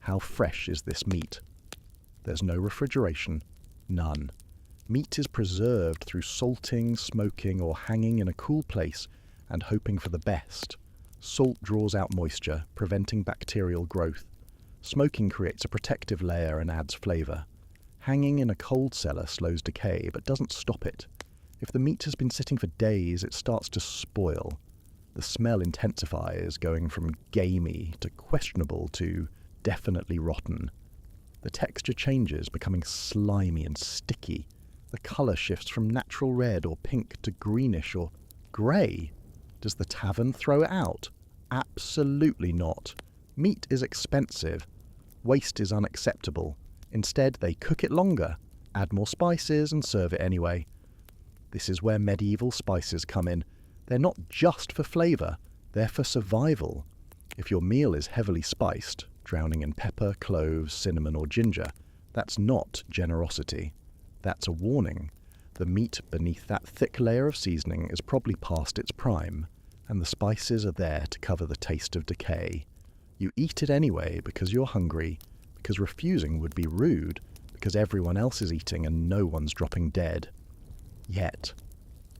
[SPEAKER 1] how fresh is this meat? There's no refrigeration, none. Meat is preserved through salting, smoking, or hanging in a cool place and hoping for the best. Salt draws out moisture, preventing bacterial growth. Smoking creates a protective layer and adds flavour. Hanging in a cold cellar slows decay, but doesn't stop it. If the meat has been sitting for days, it starts to spoil. The smell intensifies, going from gamey to questionable to definitely rotten. The texture changes, becoming slimy and sticky. The colour shifts from natural red or pink to greenish or grey. Does the tavern throw it out? Absolutely not. Meat is expensive. Waste is unacceptable. Instead, they cook it longer, add more spices and serve it anyway. This is where medieval spices come in. They're not just for flavour, they're for survival. If your meal is heavily spiced, drowning in pepper, cloves, cinnamon or ginger, that's not generosity. That's a warning. The meat beneath that thick layer of seasoning is probably past its prime, and the spices are there to cover the taste of decay. You eat it anyway because you're hungry, because refusing would be rude, because everyone else is eating and no one's dropping dead. Yet,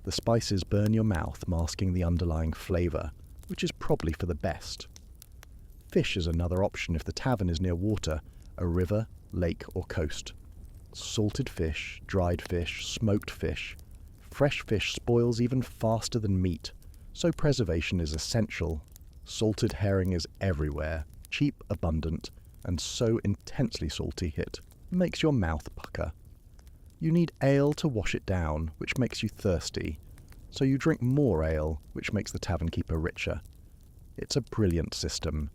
[SPEAKER 1] the spices burn your mouth, masking the underlying flavour, which is probably for the best. Fish is another option if the tavern is near water, a river, lake or coast. Salted fish, dried fish, smoked fish. Fresh fish spoils even faster than meat, so preservation is essential. Salted herring is everywhere, cheap, abundant, and so intensely salty it makes your mouth pucker. You need ale to wash it down, which makes you thirsty, so you drink more ale, which makes the tavern keeper richer. It's a brilliant system.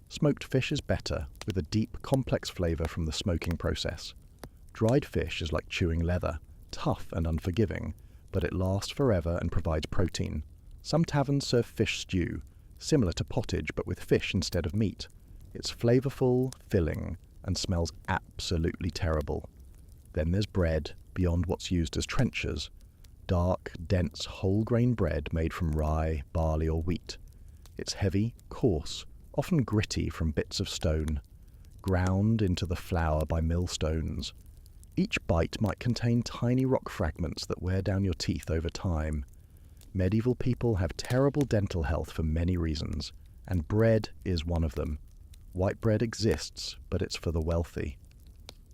[SPEAKER 1] Smoked fish is better, with a deep, complex flavour from the smoking process. Dried fish is like chewing leather, tough and unforgiving, but it lasts forever and provides protein. Some taverns serve fish stew, similar to pottage but with fish instead of meat. It's flavourful, filling, and smells absolutely terrible. Then there's bread, beyond what's used as trenchers. Dark, dense, whole-grain bread made from rye, barley or wheat. It's heavy, coarse, often gritty from bits of stone, ground into the flour by millstones. Each bite might contain tiny rock fragments that wear down your teeth over time. Medieval people have terrible dental health for many reasons, and bread is one of them. White bread exists, but it's for the wealthy.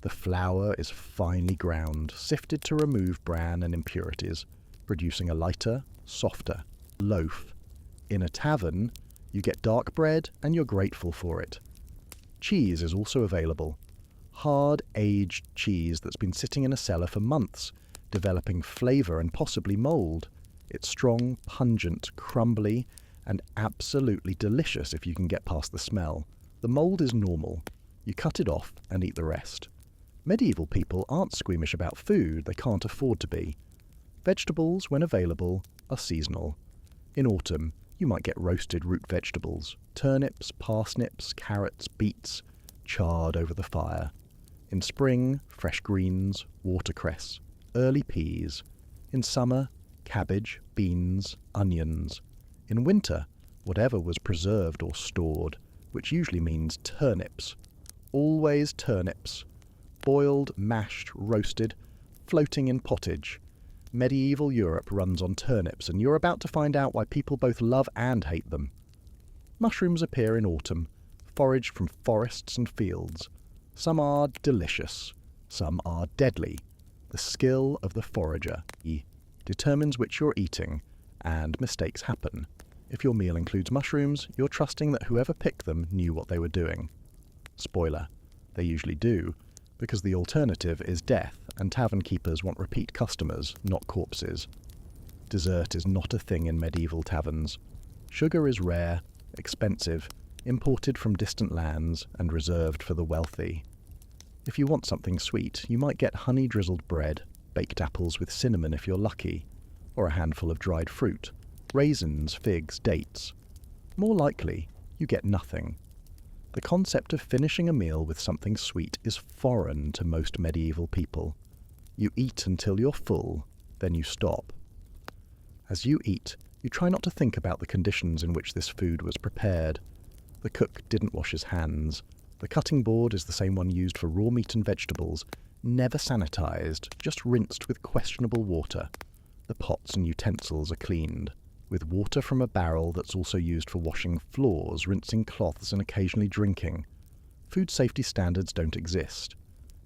[SPEAKER 1] The flour is finely ground, sifted to remove bran and impurities, producing a lighter, softer loaf. In a tavern, you get dark bread and you're grateful for it. Cheese is also available. Hard, aged cheese that's been sitting in a cellar for months, developing flavour and possibly mould. It's strong, pungent, crumbly, and absolutely delicious if you can get past the smell. The mould is normal. You cut it off and eat the rest. Medieval people aren't squeamish about food they can't afford to be. Vegetables, when available, are seasonal. In autumn, you might get roasted root vegetables, turnips, parsnips, carrots, beets, charred over the fire. In spring, fresh greens, watercress, early peas. In summer, cabbage, beans, onions. In winter, whatever was preserved or stored, which usually means turnips. Always turnips. Boiled, mashed, roasted, floating in pottage. Medieval Europe runs on turnips, and you're about to find out why people both love and hate them. Mushrooms appear in autumn, foraged from forests and fields. Some are delicious, some are deadly. The skill of the forager determines which you're eating, and mistakes happen. If your meal includes mushrooms, you're trusting that whoever picked them knew what they were doing. Spoiler, they usually do, because the alternative is death, and tavern keepers want repeat customers, not corpses. Dessert is not a thing in medieval taverns. Sugar is rare, expensive, imported from distant lands, and reserved for the wealthy. If you want something sweet, you might get honey-drizzled bread, baked apples with cinnamon if you're lucky, or a handful of dried fruit, raisins, figs, dates. More likely, you get nothing. The concept of finishing a meal with something sweet is foreign to most medieval people. You eat until you're full, then you stop. As you eat, you try not to think about the conditions in which this food was prepared. The cook didn't wash his hands. The cutting board is the same one used for raw meat and vegetables, never sanitized, just rinsed with questionable water. The pots and utensils are cleaned, with water from a barrel that's also used for washing floors, rinsing cloths, and occasionally drinking. Food safety standards don't exist.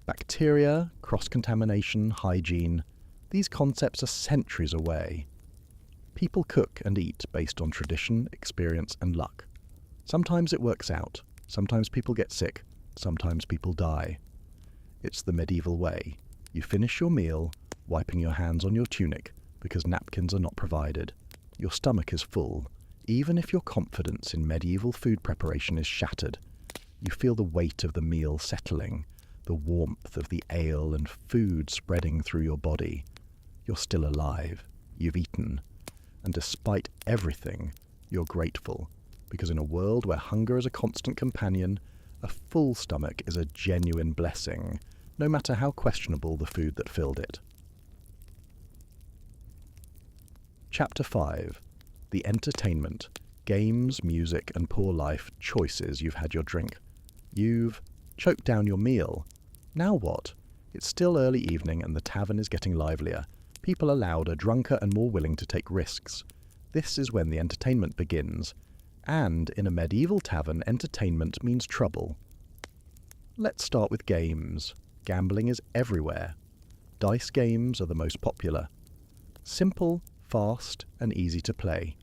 [SPEAKER 1] Bacteria, cross-contamination, hygiene, these concepts are centuries away. People cook and eat based on tradition, experience, and luck. Sometimes it works out, sometimes people get sick, sometimes people die. It's the medieval way. You finish your meal, wiping your hands on your tunic, because napkins are not provided. Your stomach is full, even if your confidence in medieval food preparation is shattered. You feel the weight of the meal settling, the warmth of the ale and food spreading through your body. You're still alive. You've eaten. And despite everything, you're grateful, because in a world where hunger is a constant companion, a full stomach is a genuine blessing, no matter how questionable the food that filled it. Chapter 5. The entertainment. Games, music, and poor life choices. You've had your drink. You've choked down your meal. Now what? It's still early evening and the tavern is getting livelier. People are louder, drunker, and more willing to take risks. This is when the entertainment begins. And in a medieval tavern, entertainment means trouble. Let's start with games. Gambling is everywhere. Dice games are the most popular. Simple, fast, and easy to play.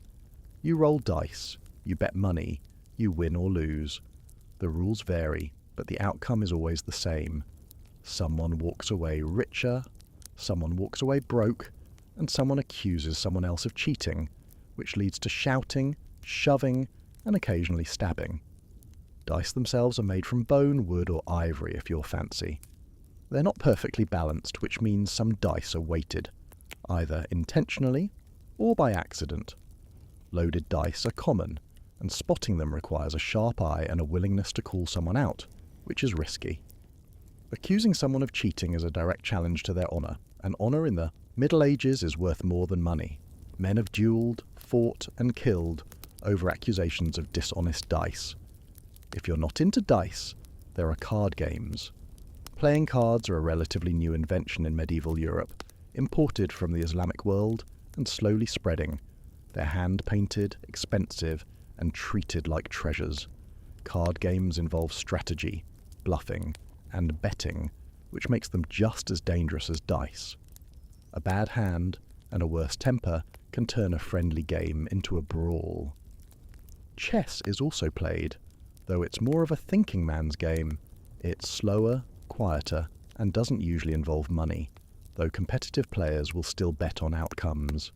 [SPEAKER 1] You roll dice, you bet money, you win or lose. The rules vary, but the outcome is always the same. Someone walks away richer, someone walks away broke, and someone accuses someone else of cheating, which leads to shouting, shoving, and occasionally stabbing. Dice themselves are made from bone, wood, or ivory if you're fancy. They're not perfectly balanced, which means some dice are weighted, either intentionally or by accident. Loaded dice are common, and spotting them requires a sharp eye and a willingness to call someone out, which is risky. Accusing someone of cheating is a direct challenge to their honour, and honour in the Middle Ages is worth more than money. Men have duelled, fought, and killed over accusations of dishonest dice. If you're not into dice, there are card games. Playing cards are a relatively new invention in medieval Europe, imported from the Islamic world and slowly spreading. They're hand-painted, expensive, and treated like treasures. Card games involve strategy, bluffing, and betting, which makes them just as dangerous as dice. A bad hand and a worse temper can turn a friendly game into a brawl. Chess is also played, though it's more of a thinking man's game. It's slower, quieter, and doesn't usually involve money, though competitive players will still bet on outcomes.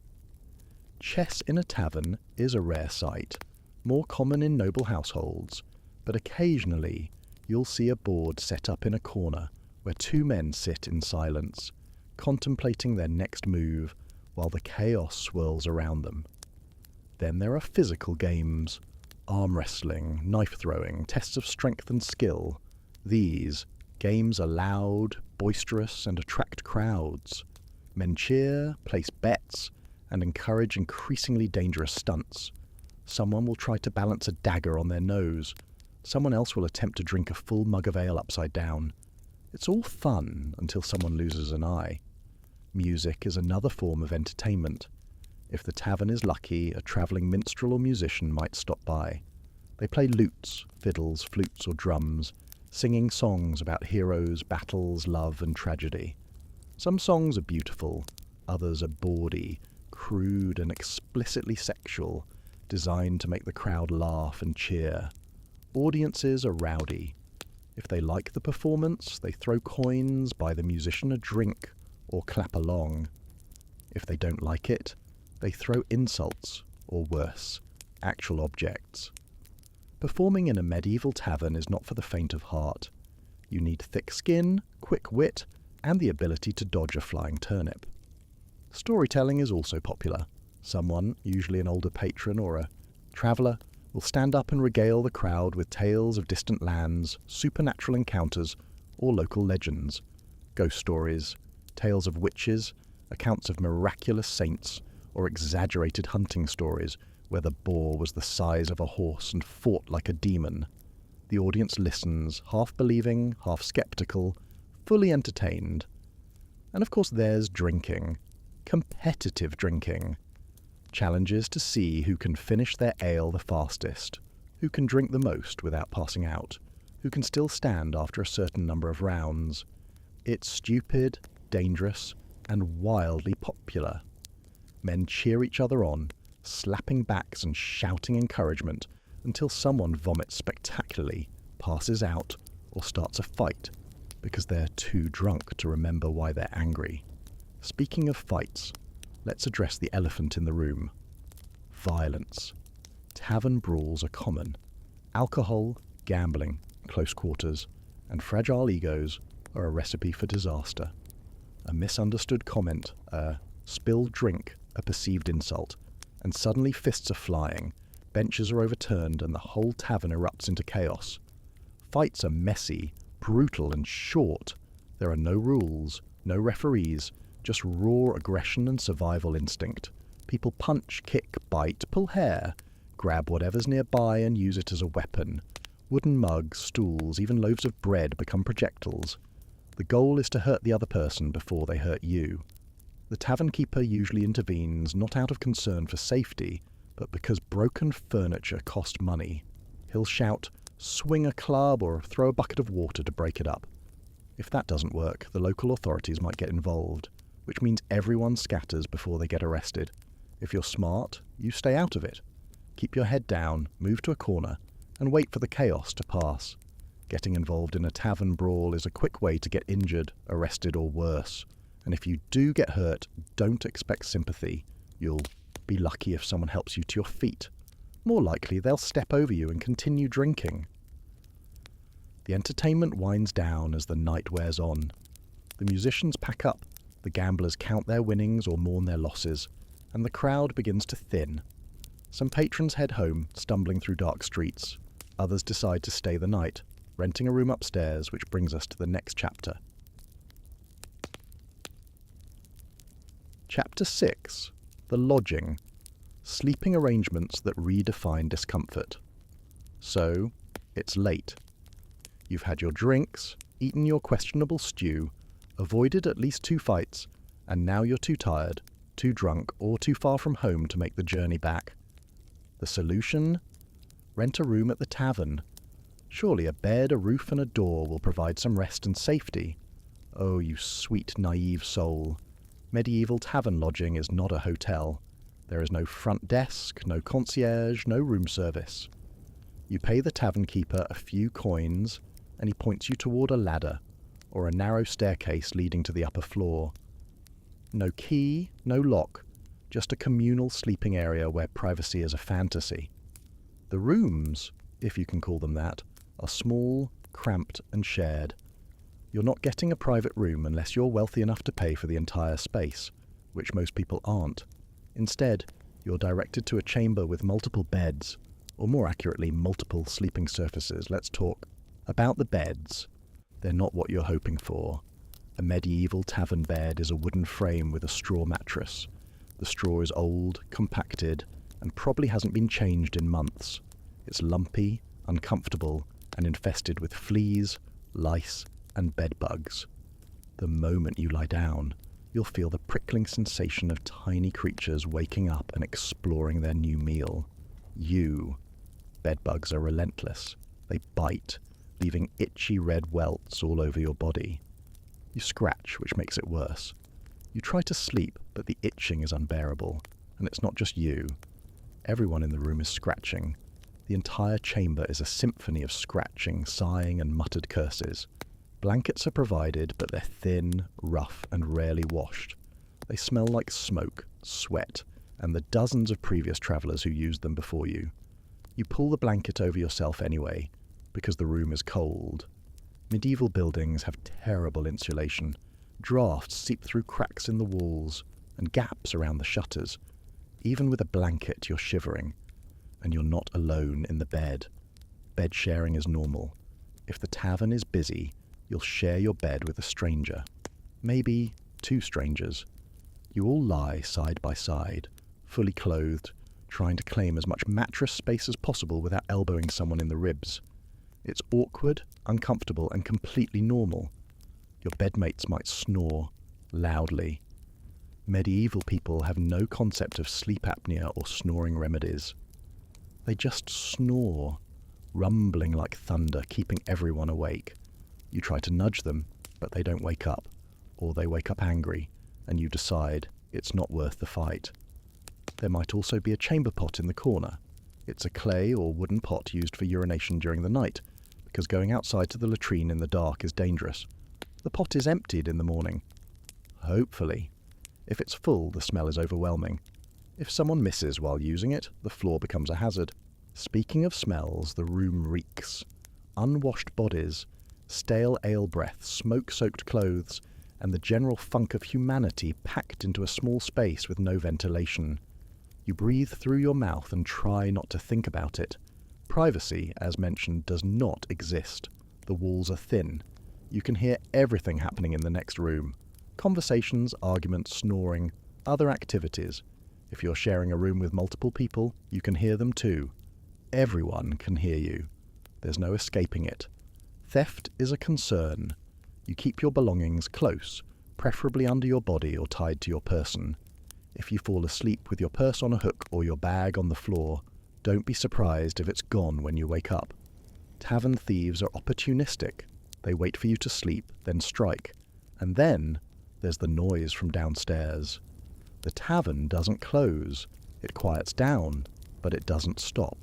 [SPEAKER 1] Chess in a tavern is a rare sight, more common in noble households, but occasionally you'll see a board set up in a corner where two men sit in silence, contemplating their next move while the chaos swirls around them. Then there are physical games, arm wrestling, knife throwing, tests of strength and skill. These games are loud, boisterous, and attract crowds. Men cheer, place bets, and encourage increasingly dangerous stunts. Someone will try to balance a dagger on their nose. Someone else will attempt to drink a full mug of ale upside down. It's all fun until someone loses an eye. Music is another form of entertainment. If the tavern is lucky, a travelling minstrel or musician might stop by. They play lutes, fiddles, flutes or drums, singing songs about heroes, battles, love and tragedy. Some songs are beautiful, others are bawdy, crude and explicitly sexual, designed to make the crowd laugh and cheer. Audiences are rowdy. If they like the performance, they throw coins, buy the musician a drink, or clap along. If they don't like it, they throw insults, or worse, actual objects. Performing in a medieval tavern is not for the faint of heart. You need thick skin, quick wit, and the ability to dodge a flying turnip. Storytelling is also popular. Someone, usually an older patron or a traveller, will stand up and regale the crowd with tales of distant lands, supernatural encounters, or local legends, ghost stories, tales of witches, accounts of miraculous saints, or exaggerated hunting stories where the boar was the size of a horse and fought like a demon. The audience listens, half believing, half skeptical, fully entertained. And of course there's drinking. Competitive drinking. Challenges to see who can finish their ale the fastest, who can drink the most without passing out, who can still stand after a certain number of rounds. It's stupid, dangerous, and wildly popular. Men cheer each other on, slapping backs and shouting encouragement until someone vomits spectacularly, passes out, or starts a fight because they're too drunk to remember why they're angry. Speaking of fights, let's address the elephant in the room. Violence. Tavern brawls are common. Alcohol, gambling, close quarters, and fragile egos are a recipe for disaster. A misunderstood comment, a spilled drink, a perceived insult, and suddenly fists are flying, benches are overturned, and the whole tavern erupts into chaos. Fights are messy, brutal, and short. There are no rules, no referees, just raw aggression and survival instinct. People punch, kick, bite, pull hair, grab whatever's nearby and use it as a weapon. Wooden mugs, stools, even loaves of bread become projectiles. The goal is to hurt the other person before they hurt you. The tavern keeper usually intervenes not out of concern for safety, but because broken furniture cost money. He'll shout, swing a club, or throw a bucket of water to break it up. If that doesn't work, the local authorities might get involved, which means everyone scatters before they get arrested. If you're smart, you stay out of it. Keep your head down, move to a corner, and wait for the chaos to pass. Getting involved in a tavern brawl is a quick way to get injured, arrested, or worse. And if you do get hurt, don't expect sympathy. You'll be lucky if someone helps you to your feet. More likely, they'll step over you and continue drinking. The entertainment winds down as the night wears on. The musicians pack up, the gamblers count their winnings or mourn their losses, and the crowd begins to thin. Some patrons head home, stumbling through dark streets. Others decide to stay the night, renting a room upstairs, which brings us to the next chapter. Chapter 6. The Lodging. Sleeping arrangements that redefine discomfort. So, it's late. You've had your drinks, eaten your questionable stew, avoided at least 2 fights, and now you're too tired, too drunk, or too far from home to make the journey back. The solution? Rent a room at the tavern. Surely a bed, a roof, and a door will provide some rest and safety. Oh, you sweet, naive soul. Medieval tavern lodging is not a hotel. There is no front desk, no concierge, no room service. You pay the tavern keeper a few coins, and he points you toward a ladder, or a narrow staircase leading to the upper floor. No key, no lock, just a communal sleeping area where privacy is a fantasy. The rooms, if you can call them that, are small, cramped, and shared. You're not getting a private room unless you're wealthy enough to pay for the entire space, which most people aren't. Instead, you're directed to a chamber with multiple beds, or more accurately, multiple sleeping surfaces. Let's talk about the beds. They're not what you're hoping for. A medieval tavern bed is a wooden frame with a straw mattress. The straw is old, compacted, and probably hasn't been changed in months. It's lumpy, uncomfortable, and infested with fleas, lice, and bedbugs. The moment you lie down, you'll feel the prickling sensation of tiny creatures waking up and exploring their new meal. Bedbugs are relentless. They bite, leaving itchy red welts all over your body. You scratch, which makes it worse. You try to sleep, but the itching is unbearable. And it's not just you. Everyone in the room is scratching. The entire chamber is a symphony of scratching, sighing, and muttered curses. Blankets are provided, but they're thin, rough, and rarely washed. They smell like smoke, sweat, and the dozens of previous travellers who used them before you. You pull the blanket over yourself anyway, because the room is cold. Medieval buildings have terrible insulation. Drafts seep through cracks in the walls and gaps around the shutters. Even with a blanket, you're shivering, and you're not alone in the bed. Bed sharing is normal. If the tavern is busy, you'll share your bed with a stranger. Maybe 2 strangers. You all lie side by side, fully clothed, trying to claim as much mattress space as possible without elbowing someone in the ribs. It's awkward, uncomfortable, and completely normal. Your bedmates might snore loudly. Medieval people have no concept of sleep apnea or snoring remedies. They just snore, rumbling like thunder, keeping everyone awake. You try to nudge them, but they don't wake up, or they wake up angry, and you decide it's not worth the fight. There might also be a chamber pot in the corner. It's a clay or wooden pot used for urination during the night, because going outside to the latrine in the dark is dangerous. The pot is emptied in the morning. Hopefully. If it's full, the smell is overwhelming. If someone misses while using it, the floor becomes a hazard. Speaking of smells, the room reeks. Unwashed bodies, stale ale breath, smoke-soaked clothes, and the general funk of humanity packed into a small space with no ventilation. You breathe through your mouth and try not to think about it. Privacy, as mentioned, does not exist. The walls are thin. You can hear everything happening in the next room. Conversations, arguments, snoring, other activities. If you're sharing a room with multiple people, you can hear them too. Everyone can hear you. There's no escaping it. Theft is a concern. You keep your belongings close, preferably under your body or tied to your person. If you fall asleep with your purse on a hook or your bag on the floor, don't be surprised if it's gone when you wake up. Tavern thieves are opportunistic. They wait for you to sleep, then strike. And then there's the noise from downstairs. The tavern doesn't close. It quiets down, but it doesn't stop.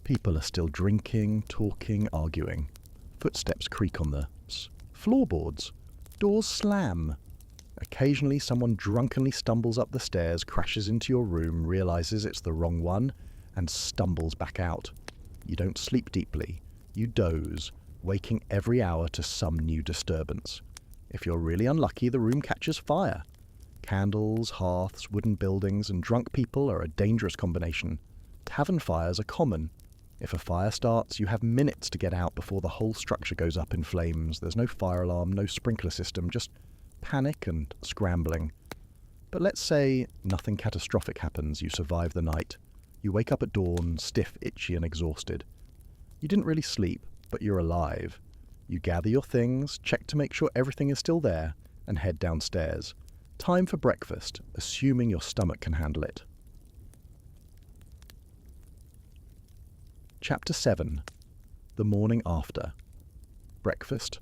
[SPEAKER 1] People are still drinking, talking, arguing. Footsteps creak on the floorboards. Doors slam. Occasionally someone drunkenly stumbles up the stairs, crashes into your room, realizes it's the wrong one, and stumbles back out. You don't sleep deeply. You doze, waking every hour to some new disturbance. If you're really unlucky, the room catches fire. Candles, hearths, wooden buildings, and drunk people are a dangerous combination. Tavern fires are common. If a fire starts, you have minutes to get out before the whole structure goes up in flames. There's no fire alarm, no sprinkler system, just panic and scrambling. But let's say nothing catastrophic happens. You survive the night. You wake up at dawn, stiff, itchy, and exhausted. You didn't really sleep, but you're alive. You gather your things, check to make sure everything is still there, and head downstairs. Time for breakfast, assuming your stomach can handle it. Chapter 7. The morning after. Breakfast,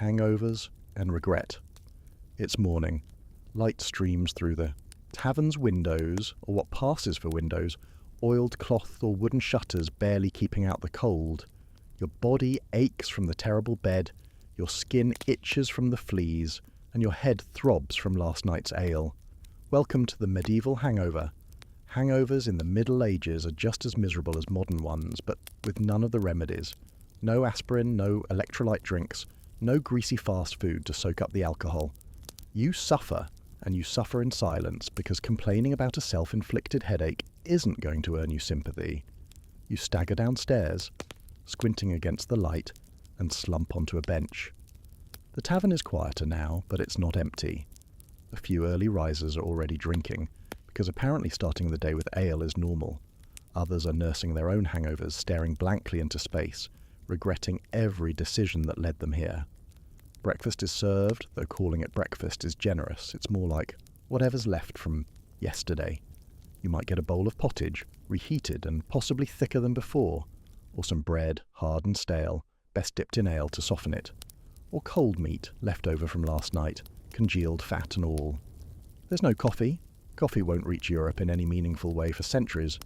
[SPEAKER 1] hangovers, and regret. It's morning. Light streams through the tavern's windows, or what passes for windows, oiled cloth or wooden shutters barely keeping out the cold. Your body aches from the terrible bed, your skin itches from the fleas, and your head throbs from last night's ale. Welcome to the medieval hangover. Hangovers in the Middle Ages are just as miserable as modern ones, but with none of the remedies. No aspirin, no electrolyte drinks, no greasy fast food to soak up the alcohol. You suffer, and you suffer in silence because complaining about a self-inflicted headache isn't going to earn you sympathy. You stagger downstairs, squinting against the light, and slump onto a bench. The tavern is quieter now, but it's not empty. A few early risers are already drinking, because apparently starting the day with ale is normal. Others are nursing their own hangovers, staring blankly into space, regretting every decision that led them here. Breakfast is served, though calling it breakfast is generous. It's more like whatever's left from yesterday. You might get a bowl of pottage, reheated and possibly thicker than before, or some bread, hard and stale, best dipped in ale to soften it, or cold meat left over from last night, congealed fat and all. There's no coffee. Coffee won't reach Europe in any meaningful way for centuries.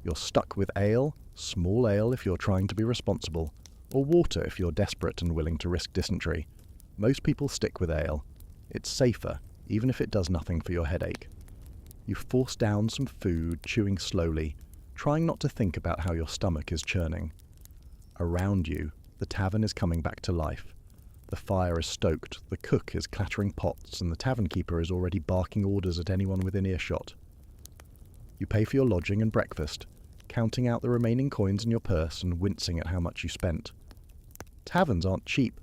[SPEAKER 1] You're stuck with ale, small ale if you're trying to be responsible, or water if you're desperate and willing to risk dysentery. Most people stick with ale. It's safer, even if it does nothing for your headache. You force down some food, chewing slowly, trying not to think about how your stomach is churning. Around you, the tavern is coming back to life. The fire is stoked, the cook is clattering pots, and the tavern keeper is already barking orders at anyone within earshot. You pay for your lodging and breakfast, counting out the remaining coins in your purse and wincing at how much you spent. Taverns aren't cheap.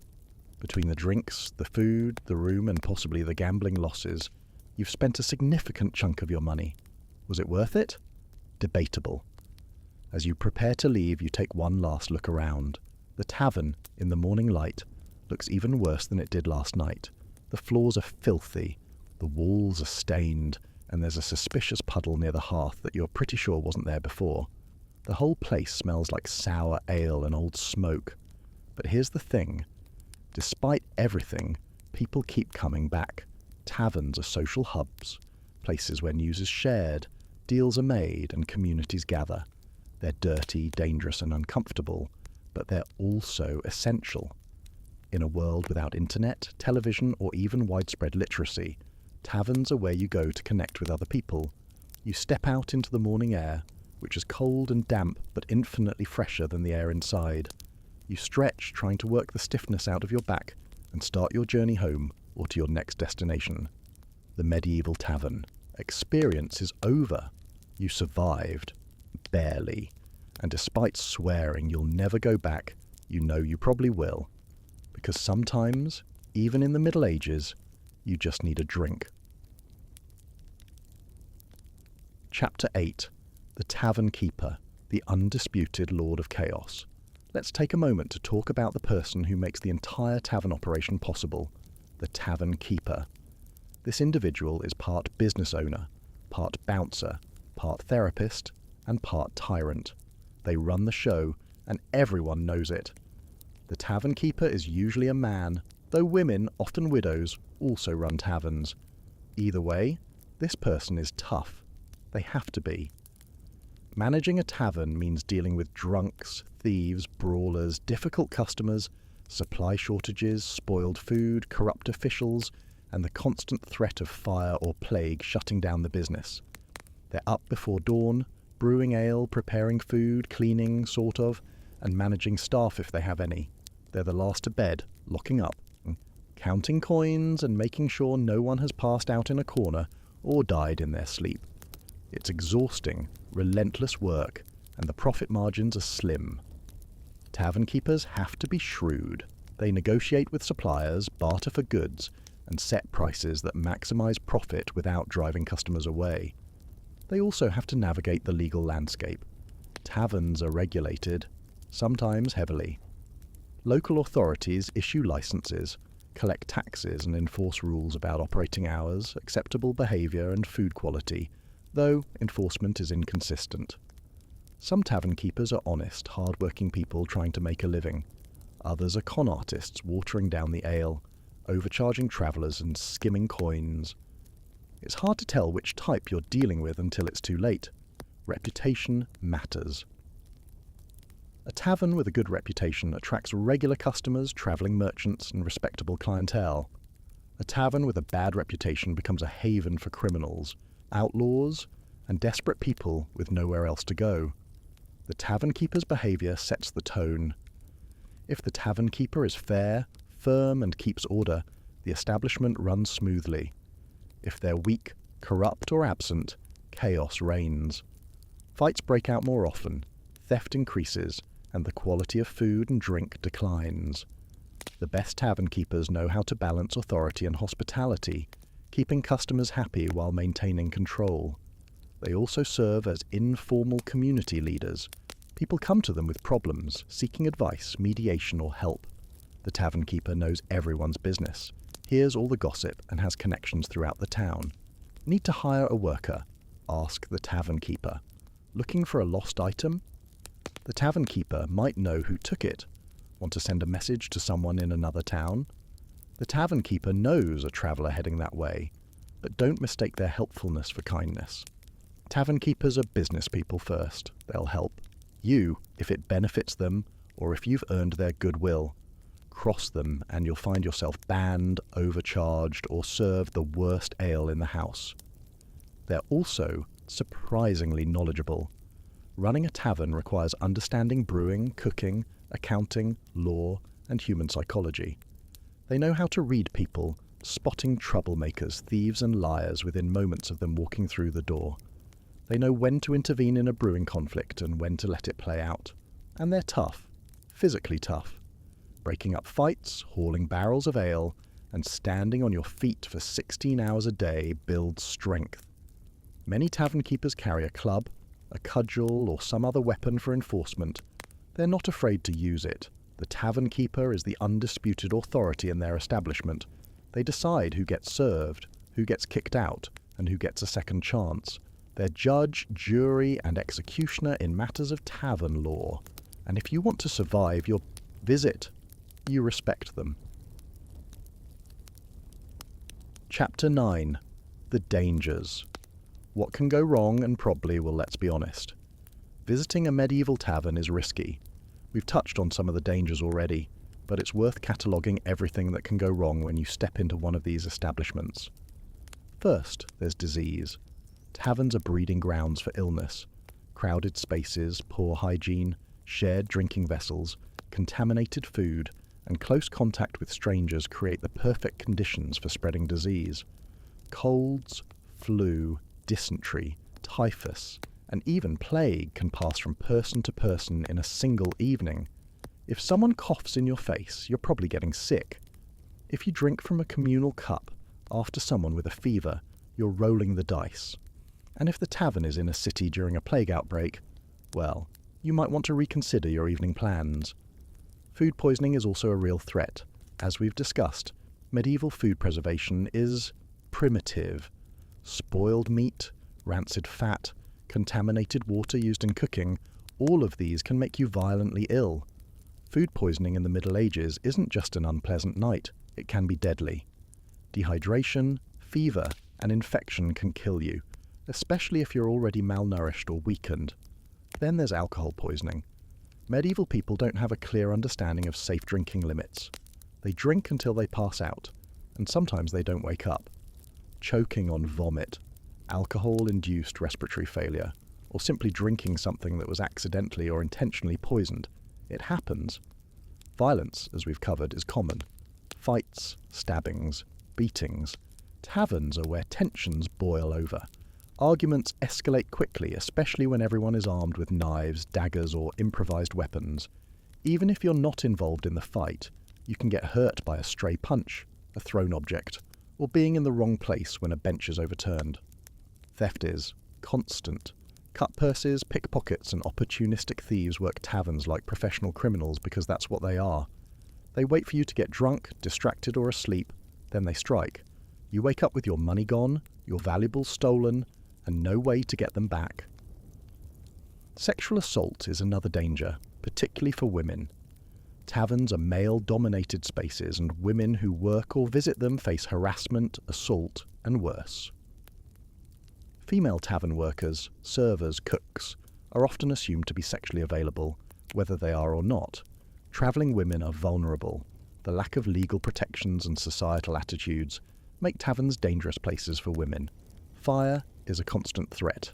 [SPEAKER 1] Between the drinks, the food, the room, and possibly the gambling losses, you've spent a significant chunk of your money. Was it worth it? Debatable. As you prepare to leave, you take one last look around. The tavern, in the morning light, looks even worse than it did last night. The floors are filthy, the walls are stained, and there's a suspicious puddle near the hearth that you're pretty sure wasn't there before. The whole place smells like sour ale and old smoke. But here's the thing. Despite everything, people keep coming back. Taverns are social hubs, places where news is shared, deals are made, and communities gather. They're dirty, dangerous, and uncomfortable, but they're also essential. In a world without internet, television, or even widespread literacy, taverns are where you go to connect with other people. You step out into the morning air, which is cold and damp, but infinitely fresher than the air inside. You stretch, trying to work the stiffness out of your back, and start your journey home or to your next destination. The medieval tavern. Experience is over. You survived. Barely. And despite swearing you'll never go back, you know you probably will. Because sometimes, even in the Middle Ages, you just need a drink. Chapter 8. The Tavern Keeper, the undisputed Lord of Chaos. Let's take a moment to talk about the person who makes the entire tavern operation possible, the Tavern Keeper. This individual is part business owner, part bouncer, part therapist, and part tyrant. They run the show, and everyone knows it. The tavern keeper is usually a man, though women, often widows, also run taverns. Either way, this person is tough. They have to be. Managing a tavern means dealing with drunks, thieves, brawlers, difficult customers, supply shortages, spoiled food, corrupt officials, and the constant threat of fire or plague shutting down the business. They're up before dawn, brewing ale, preparing food, cleaning, sort of, and managing staff if they have any. They're the last to bed, locking up, counting coins and making sure no one has passed out in a corner or died in their sleep. It's exhausting, relentless work, and the profit margins are slim. Tavern keepers have to be shrewd. They negotiate with suppliers, barter for goods, and set prices that maximize profit without driving customers away. They also have to navigate the legal landscape. Taverns are regulated, sometimes heavily. Local authorities issue licenses, collect taxes, and enforce rules about operating hours, acceptable behavior, and food quality, though enforcement is inconsistent. Some tavern keepers are honest, hard-working people trying to make a living. Others are con artists watering down the ale, overcharging travellers and skimming coins. It's hard to tell which type you're dealing with until it's too late. Reputation matters. A tavern with a good reputation attracts regular customers, travelling merchants, and respectable clientele. A tavern with a bad reputation becomes a haven for criminals, outlaws, and desperate people with nowhere else to go. The tavern keeper's behaviour sets the tone. If the tavern keeper is fair, firm, and keeps order, the establishment runs smoothly. If they're weak, corrupt, or absent, chaos reigns. Fights break out more often, theft increases, and the quality of food and drink declines. The best tavern keepers know how to balance authority and hospitality, keeping customers happy while maintaining control. They also serve as informal community leaders, People come to them with problems, seeking advice, mediation, or help. The tavern keeper knows everyone's business, hears all the gossip, and has connections throughout the town. Need to hire a worker? Ask the tavern keeper. Looking for a lost item? The tavern keeper might know who took it. Want to send a message to someone in another town? The tavern keeper knows a traveller heading that way, but don't mistake their helpfulness for kindness. Tavern keepers are business people first. They'll help you if it benefits them or if you've earned their goodwill. Cross them and you'll find yourself banned, overcharged, or served the worst ale in the house. They're also surprisingly knowledgeable. Running a tavern requires understanding brewing, cooking, accounting, law, and human psychology. They know how to read people, spotting troublemakers, thieves, and liars within moments of them walking through the door. They know when to intervene in a brewing conflict and when to let it play out. And they're tough, physically tough. Breaking up fights, hauling barrels of ale, and standing on your feet for 16 hours a day builds strength. Many tavern keepers carry a club, a cudgel, or some other weapon for enforcement. They're not afraid to use it. The tavern keeper is the undisputed authority in their establishment. They decide who gets served, who gets kicked out, and who gets a second chance. They're judge, jury, and executioner in matters of tavern law. And if you want to survive your visit, you respect them. Chapter 9. The Dangers. What can go wrong, and probably, well, let's be honest. Visiting a medieval tavern is risky. We've touched on some of the dangers already, but it's worth cataloguing everything that can go wrong when you step into one of these establishments. First, there's disease. Taverns are breeding grounds for illness. Crowded spaces, poor hygiene, shared drinking vessels, contaminated food, and close contact with strangers create the perfect conditions for spreading disease. Colds, flu, dysentery, typhus, and even plague can pass from person to person in a single evening. If someone coughs in your face, you're probably getting sick. If you drink from a communal cup after someone with a fever, you're rolling the dice. And if the tavern is in a city during a plague outbreak, well, you might want to reconsider your evening plans. Food poisoning is also a real threat. As we've discussed, medieval food preservation is primitive. Spoiled meat, rancid fat, contaminated water used in cooking, all of these can make you violently ill. Food poisoning in the Middle Ages isn't just an unpleasant night, it can be deadly. Dehydration, fever, and infection can kill you, especially if you're already malnourished or weakened. Then there's alcohol poisoning. Medieval people don't have a clear understanding of safe drinking limits. They drink until they pass out, and sometimes they don't wake up. Choking on vomit, alcohol-induced respiratory failure, or simply drinking something that was accidentally or intentionally poisoned. It happens. Violence, as we've covered, is common. Fights, stabbings, beatings. Taverns are where tensions boil over. Arguments escalate quickly, especially when everyone is armed with knives, daggers, or improvised weapons. Even if you're not involved in the fight, you can get hurt by a stray punch, a thrown object, or being in the wrong place when a bench is overturned. Theft is constant. Cut purses, pickpockets, and opportunistic thieves work taverns like professional criminals because that's what they are. They wait for you to get drunk, distracted, or asleep, then they strike. You wake up with your money gone, your valuables stolen, and no way to get them back. Sexual assault is another danger, particularly for women. Taverns are male-dominated spaces, and women who work or visit them face harassment, assault, and worse. Female tavern workers, servers, cooks, are often assumed to be sexually available, whether they are or not. Travelling women are vulnerable. The lack of legal protections and societal attitudes make taverns dangerous places for women. Fire is a constant threat.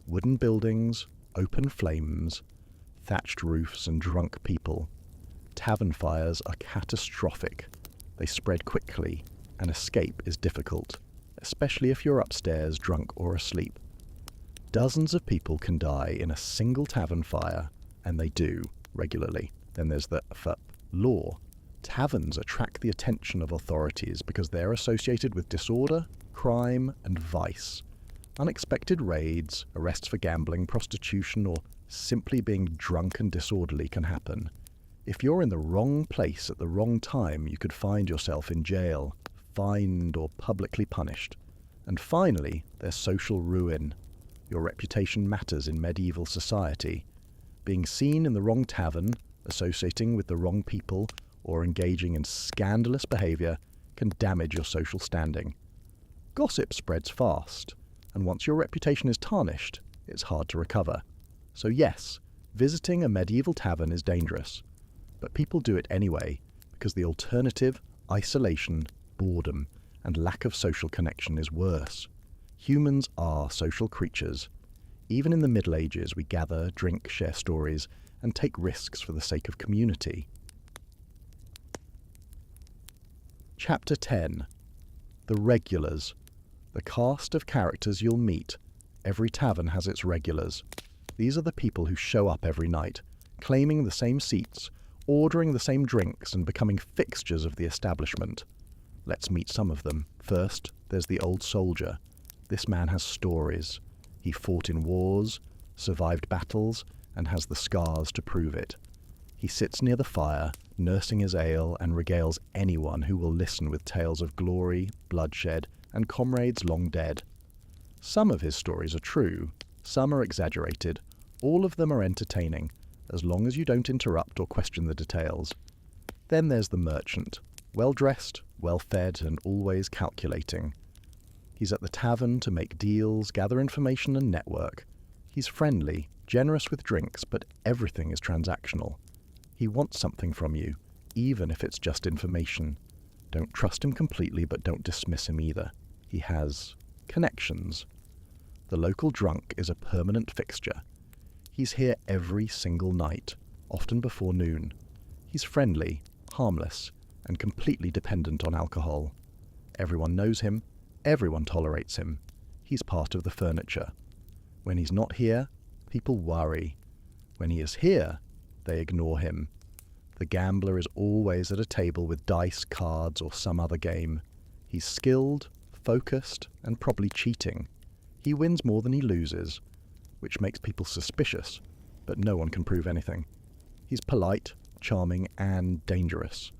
[SPEAKER 1] Wooden buildings, open flames, thatched roofs, and drunk people. Tavern fires are catastrophic. They spread quickly, and escape is difficult, especially if you're upstairs, drunk, or asleep. Dozens of people can die in a single tavern fire, and they do, regularly. Then there's the law. Taverns attract the attention of authorities because they're associated with disorder, crime, and vice. Unexpected raids, arrests for gambling, prostitution, or Simply being drunk and disorderly can happen. If you're in the wrong place at the wrong time, you could find yourself in jail, fined or publicly punished. And finally, there's social ruin. Your reputation matters in medieval society. Being seen in the wrong tavern, associating with the wrong people, or engaging in scandalous behaviour can damage your social standing. Gossip spreads fast, and once your reputation is tarnished, it's hard to recover. So yes, visiting a medieval tavern is dangerous, but people do it anyway because the alternative, isolation, boredom, and lack of social connection is worse. Humans are social creatures. Even in the Middle Ages, we gather, drink, share stories, and take risks for the sake of community. Chapter 10. The Regulars. The cast of characters you'll meet. Every tavern has its regulars. These are the people who show up every night, claiming the same seats, ordering the same drinks, and becoming fixtures of the establishment. Let's meet some of them. First, there's the old soldier. This man has stories. He fought in wars, survived battles, and has the scars to prove it. He sits near the fire, nursing his ale, and regales anyone who will listen with tales of glory, bloodshed, and comrades long dead. Some of his stories are true, some are exaggerated. All of them are entertaining, as long as you don't interrupt or question the details. Then there's the merchant, well-dressed, well-fed, and always calculating. He's at the tavern to make deals, gather information, and network. He's friendly, generous with drinks, but everything is transactional. He wants something from you, even if it's just information. Don't trust him completely, but don't dismiss him either. He has connections. The local drunk is a permanent fixture. He's here every single night, often before noon. He's friendly, harmless, and completely dependent on alcohol. Everyone knows him, everyone tolerates him. He's part of the furniture. When he's not here, people worry. When he is here, they ignore him. The gambler is always at a table with dice, cards, or some other game. He's skilled, focused, and probably cheating. He wins more than he loses, which makes people suspicious, but no one can prove anything. He's polite, charming, and dangerous.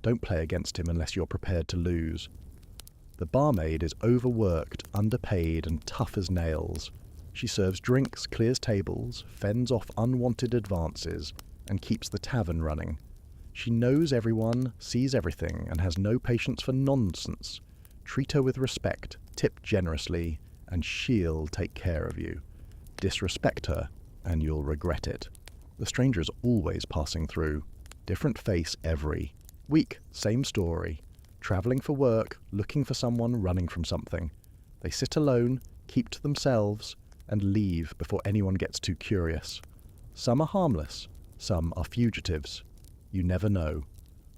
[SPEAKER 1] Don't play against him unless you're prepared to lose. The barmaid is overworked, underpaid, and tough as nails. She serves drinks, clears tables, fends off unwanted advances, and keeps the tavern running. She knows everyone, sees everything, and has no patience for nonsense. Treat her with respect, tip generously, and she'll take care of you. Disrespect her, and you'll regret it. The stranger is always passing through. Different face every week, same story. Travelling for work, looking for someone, running from something. They sit alone, keep to themselves, and leave before anyone gets too curious. Some are harmless, some are fugitives. You never know.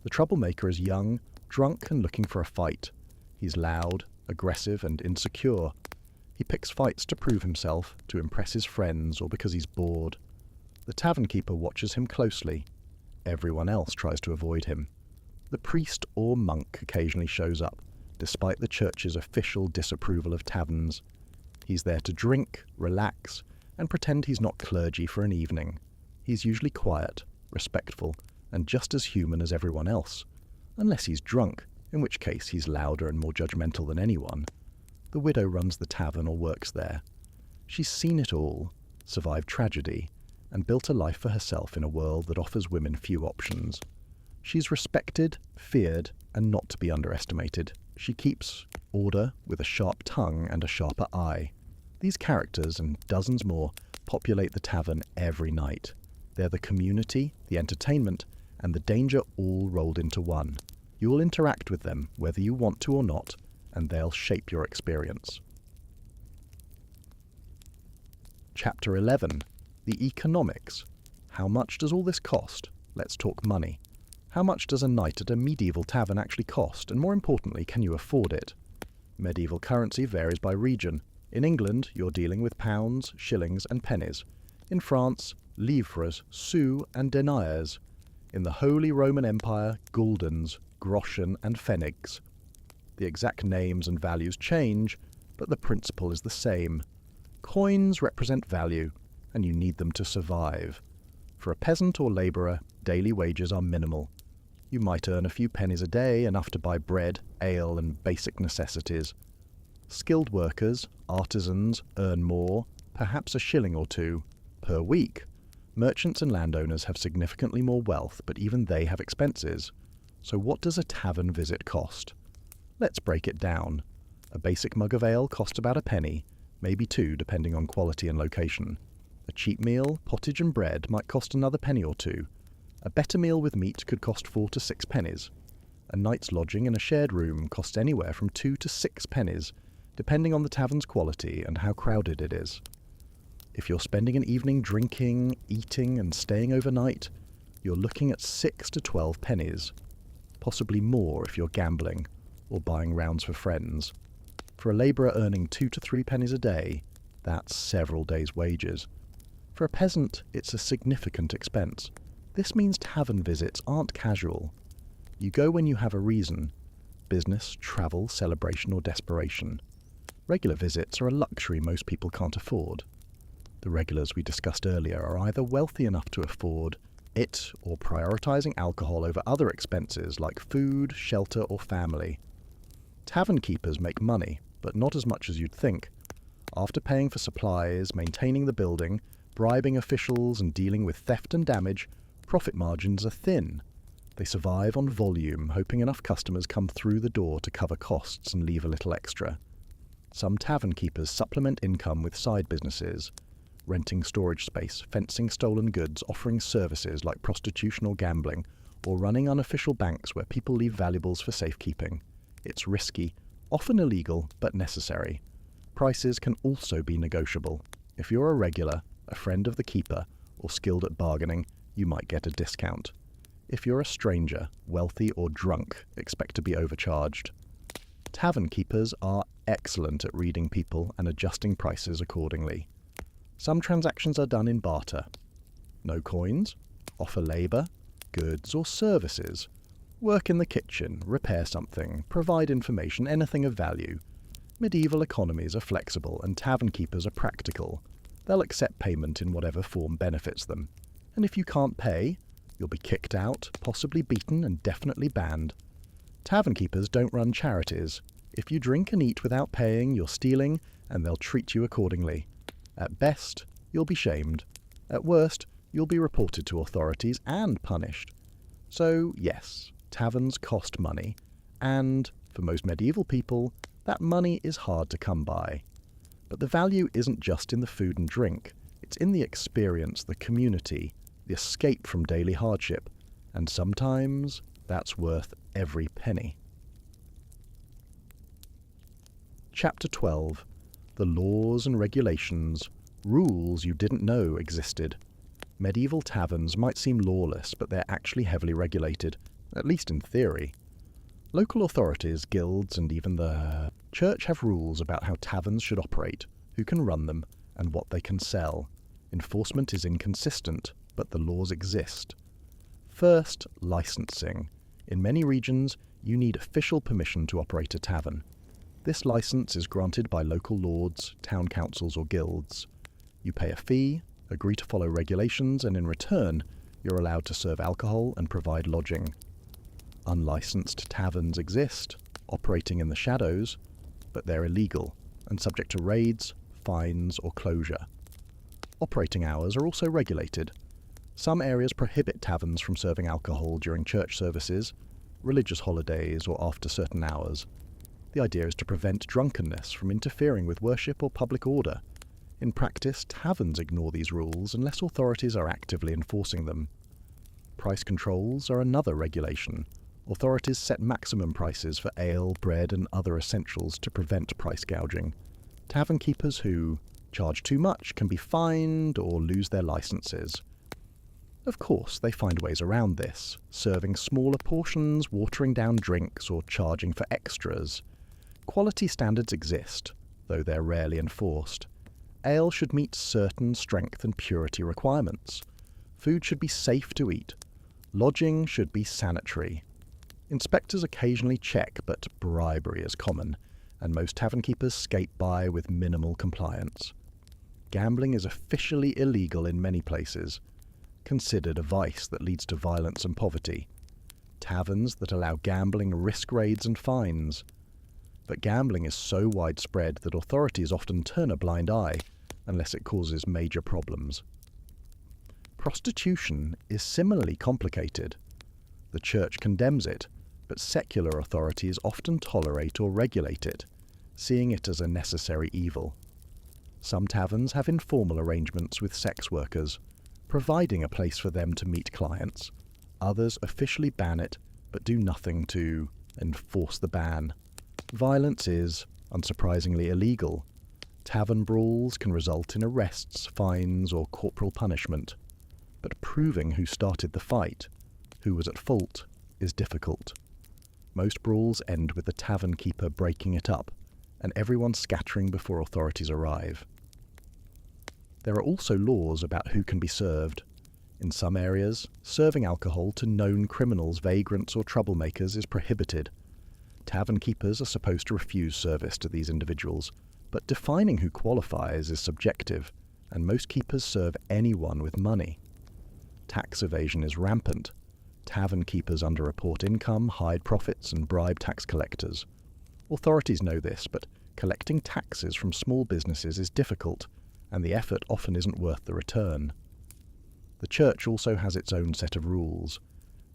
[SPEAKER 1] The troublemaker is young, drunk, and looking for a fight. He's loud, aggressive, and insecure. He picks fights to prove himself, to impress his friends, or because he's bored. The tavern keeper watches him closely. Everyone else tries to avoid him. The priest or monk occasionally shows up, despite the church's official disapproval of taverns. He's there to drink, relax, and pretend he's not clergy for an evening. He's usually quiet, respectful, and just as human as everyone else. Unless he's drunk, in which case he's louder and more judgmental than anyone. The widow runs the tavern or works there. She's seen it all, survived tragedy, and built a life for herself in a world that offers women few options. She's respected, feared, and not to be underestimated. She keeps order with a sharp tongue and a sharper eye. These characters, and dozens more, populate the tavern every night. They're the community, the entertainment, and the danger all rolled into one. You will interact with them, whether you want to or not, and they'll shape your experience. Chapter 11. The Economics. How much does all this cost? Let's talk money. How much does a night at a medieval tavern actually cost, and more importantly, can you afford it? Medieval currency varies by region. In England, you're dealing with pounds, shillings, and pennies. In France, livres, sous, and deniers. In the Holy Roman Empire, guldens, groschen, and pfennigs. The exact names and values change, but the principle is the same. Coins represent value, and you need them to survive. For a peasant or labourer, daily wages are minimal. You might earn a few pennies a day, enough to buy bread, ale, and basic necessities. Skilled workers, artisans, earn more, perhaps a shilling or two, per week. Merchants and landowners have significantly more wealth, but even they have expenses. So what does a tavern visit cost? Let's break it down. A basic mug of ale costs about a penny, maybe two depending on quality and location. A cheap meal, pottage and bread, might cost another penny or two. A better meal with meat could cost 4 to 6 pennies. A night's lodging in a shared room costs anywhere from 2 to 6 pennies, depending on the tavern's quality and how crowded it is. If you're spending an evening drinking, eating and staying overnight, you're looking at 6 to 12 pennies. Possibly more if you're gambling or buying rounds for friends. For a labourer earning 2 to 3 pennies a day, that's several days' wages. For a peasant, it's a significant expense. This means tavern visits aren't casual. You go when you have a reason: business, travel, celebration or desperation. Regular visits are a luxury most people can't afford. The regulars we discussed earlier are either wealthy enough to afford it or prioritising alcohol over other expenses like food, shelter or family. Tavern keepers make money, but not as much as you'd think. After paying for supplies, maintaining the building, bribing officials and dealing with theft and damage, profit margins are thin. They survive on volume, hoping enough customers come through the door to cover costs and leave a little extra. Some tavern keepers supplement income with side businesses: renting storage space, fencing stolen goods, offering services like prostitution or gambling, or running unofficial banks where people leave valuables for safekeeping. It's risky, often illegal, but necessary. Prices can also be negotiable. If you're a regular, a friend of the keeper, or skilled at bargaining, you might get a discount. If you're a stranger, wealthy or drunk, expect to be overcharged. Tavern keepers are excellent at reading people and adjusting prices accordingly. Some transactions are done in barter. No coins, offer labour, goods or services. Work in the kitchen, repair something, provide information, anything of value. Medieval economies are flexible and tavern keepers are practical. They'll accept payment in whatever form benefits them. And if you can't pay, you'll be kicked out, possibly beaten and definitely banned. Tavern keepers don't run charities. If you drink and eat without paying, you're stealing, and they'll treat you accordingly. At best, you'll be shamed. At worst, you'll be reported to authorities and punished. So, yes, taverns cost money, and, for most medieval people, that money is hard to come by. But the value isn't just in the food and drink. It's in the experience, the community, the escape from daily hardship, and sometimes that's worth every penny. Chapter 12. The laws and regulations, rules you didn't know existed. Medieval taverns might seem lawless, but they're actually heavily regulated, at least in theory. Local authorities, guilds, and even the church have rules about how taverns should operate, who can run them, and what they can sell. Enforcement is inconsistent, but the laws exist. First, licensing. In many regions, you need official permission to operate a tavern. This license is granted by local lords, town councils or guilds. You pay a fee, agree to follow regulations, and in return, you're allowed to serve alcohol and provide lodging. Unlicensed taverns exist, operating in the shadows, but they're illegal and subject to raids, fines or closure. Operating hours are also regulated. Some areas prohibit taverns from serving alcohol during church services, religious holidays or after certain hours. The idea is to prevent drunkenness from interfering with worship or public order. In practice, taverns ignore these rules unless authorities are actively enforcing them. Price controls are another regulation. Authorities set maximum prices for ale, bread and other essentials to prevent price gouging. Tavern keepers who charge too much can be fined or lose their licenses. Of course, they find ways around this, serving smaller portions, watering down drinks, or charging for extras. Quality standards exist, though they're rarely enforced. Ale should meet certain strength and purity requirements. Food should be safe to eat. Lodging should be sanitary. Inspectors occasionally check, but bribery is common, and most tavern keepers skate by with minimal compliance. gambling is officially illegal in many places, considered a vice that leads to violence and poverty. Taverns that allow gambling risk raids and fines. But gambling is so widespread that authorities often turn a blind eye unless it causes major problems. Prostitution is similarly complicated. The church condemns it, but secular authorities often tolerate or regulate it, seeing it as a necessary evil. Some taverns have informal arrangements with sex workers, providing a place for them to meet clients. Others officially ban it, but do nothing to enforce the ban. Violence is, unsurprisingly, illegal. Tavern brawls can result in arrests, fines, or corporal punishment. But proving who started the fight, who was at fault, is difficult. Most brawls end with the tavern keeper breaking it up, and everyone scattering before authorities arrive. There are also laws about who can be served. In some areas, serving alcohol to known criminals, vagrants, or troublemakers is prohibited. Tavern keepers are supposed to refuse service to these individuals, but defining who qualifies is subjective, and most keepers serve anyone with money. Tax evasion is rampant. Tavern keepers underreport income, hide profits, and bribe tax collectors. Authorities know this, but collecting taxes from small businesses is difficult, and the effort often isn't worth the return. The church also has its own set of rules.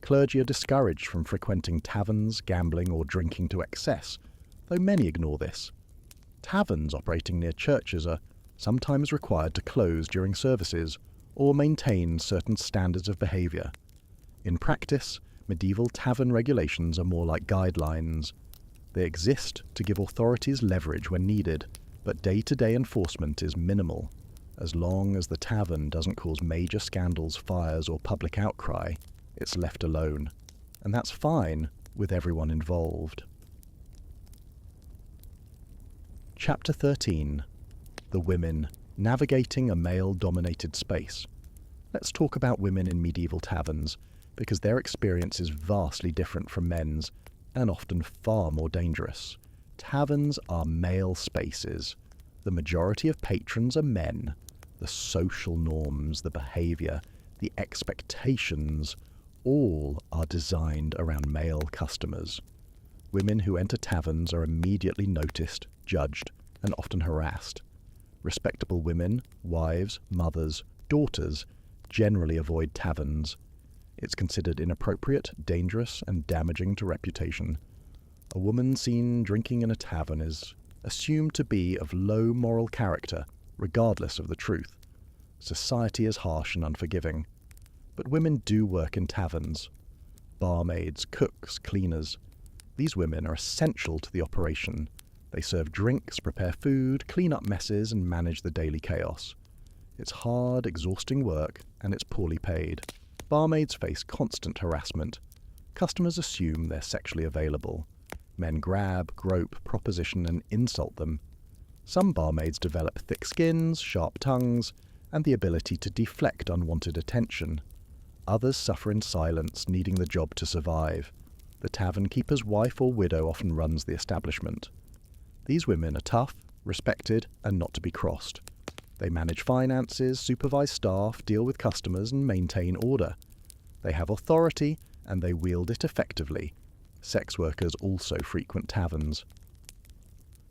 [SPEAKER 1] Clergy are discouraged from frequenting taverns, gambling, or drinking to excess, though many ignore this. Taverns operating near churches are sometimes required to close during services or maintain certain standards of behaviour. In practice, medieval tavern regulations are more like guidelines. They exist to give authorities leverage when needed, but day-to-day enforcement is minimal. As long as the tavern doesn't cause major scandals, fires, or public outcry, it's left alone. And that's fine with everyone involved. Chapter 13. The Women, Navigating a Male-Dominated Space. Let's talk about women in medieval taverns, because their experience is vastly different from men's, and often far more dangerous. Taverns are male spaces. The majority of patrons are men. The social norms, the behaviour, the expectations, all are designed around male customers. Women who enter taverns are immediately noticed, judged, and often harassed. Respectable women, wives, mothers, daughters, generally avoid taverns. It's considered inappropriate, dangerous, and damaging to reputation. A woman seen drinking in a tavern is assumed to be of low moral character, regardless of the truth. Society is harsh and unforgiving. But women do work in taverns. Barmaids, cooks, cleaners. These women are essential to the operation. They serve drinks, prepare food, clean up messes, and manage the daily chaos. It's hard, exhausting work, and it's poorly paid. Barmaids face constant harassment. Customers assume they're sexually available. Men grab, grope, proposition, and insult them. Some barmaids develop thick skins, sharp tongues, and the ability to deflect unwanted attention. Others suffer in silence, needing the job to survive. The tavern keeper's wife or widow often runs the establishment. These women are tough, respected, and not to be crossed. They manage finances, supervise staff, deal with customers, and maintain order. They have authority, and they wield it effectively. Sex workers also frequent taverns.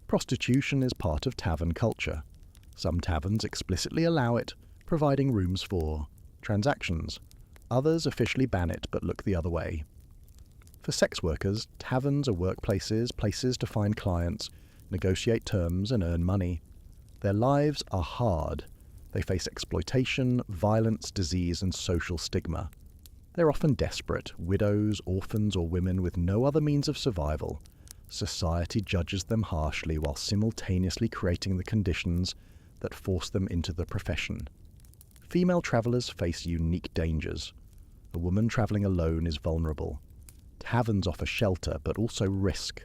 [SPEAKER 1] Prostitution is part of tavern culture. Some taverns explicitly allow it, providing rooms for transactions. Others officially ban it but look the other way. For sex workers, taverns are workplaces, places to find clients, negotiate terms, and earn money. Their lives are hard. They face exploitation, violence, disease, and social stigma. They're often desperate, widows, orphans, or women with no other means of survival. Society judges them harshly while simultaneously creating the conditions that force them into the profession. Female travellers face unique dangers. A woman travelling alone is vulnerable. Taverns offer shelter, but also risk.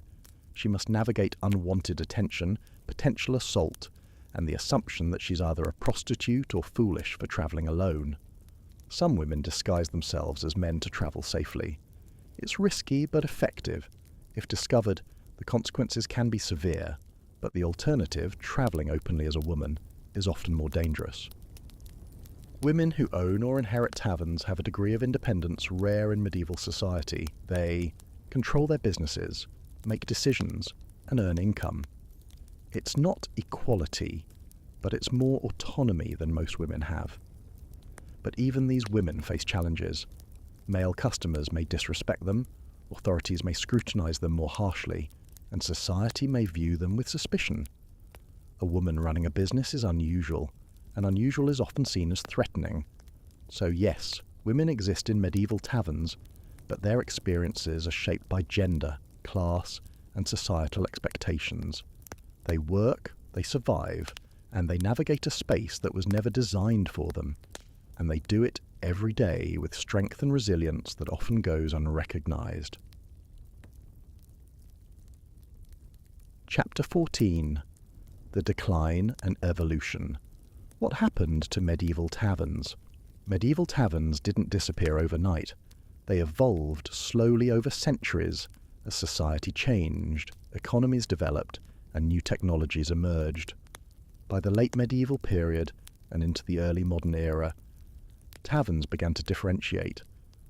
[SPEAKER 1] She must navigate unwanted attention, potential assault, and the assumption that she's either a prostitute or foolish for travelling alone. Some women disguise themselves as men to travel safely. It's risky but effective. If discovered, the consequences can be severe, but the alternative, travelling openly as a woman, is often more dangerous. Women who own or inherit taverns have a degree of independence rare in medieval society. They control their businesses, make decisions, and earn income. It's not equality, but it's more autonomy than most women have. But even these women face challenges. Male customers may disrespect them, authorities may scrutinize them more harshly, and society may view them with suspicion. A woman running a business is unusual, and unusual is often seen as threatening. So yes, women exist in medieval taverns, but their experiences are shaped by gender, class, and societal expectations. They work, they survive, and they navigate a space that was never designed for them. And they do it every day with strength and resilience that often goes unrecognized. Chapter 14. The Decline and Evolution. What happened to medieval taverns? Medieval taverns didn't disappear overnight. They evolved slowly over centuries as society changed, economies developed, and new technologies emerged. By the late medieval period and into the early modern era, taverns began to differentiate.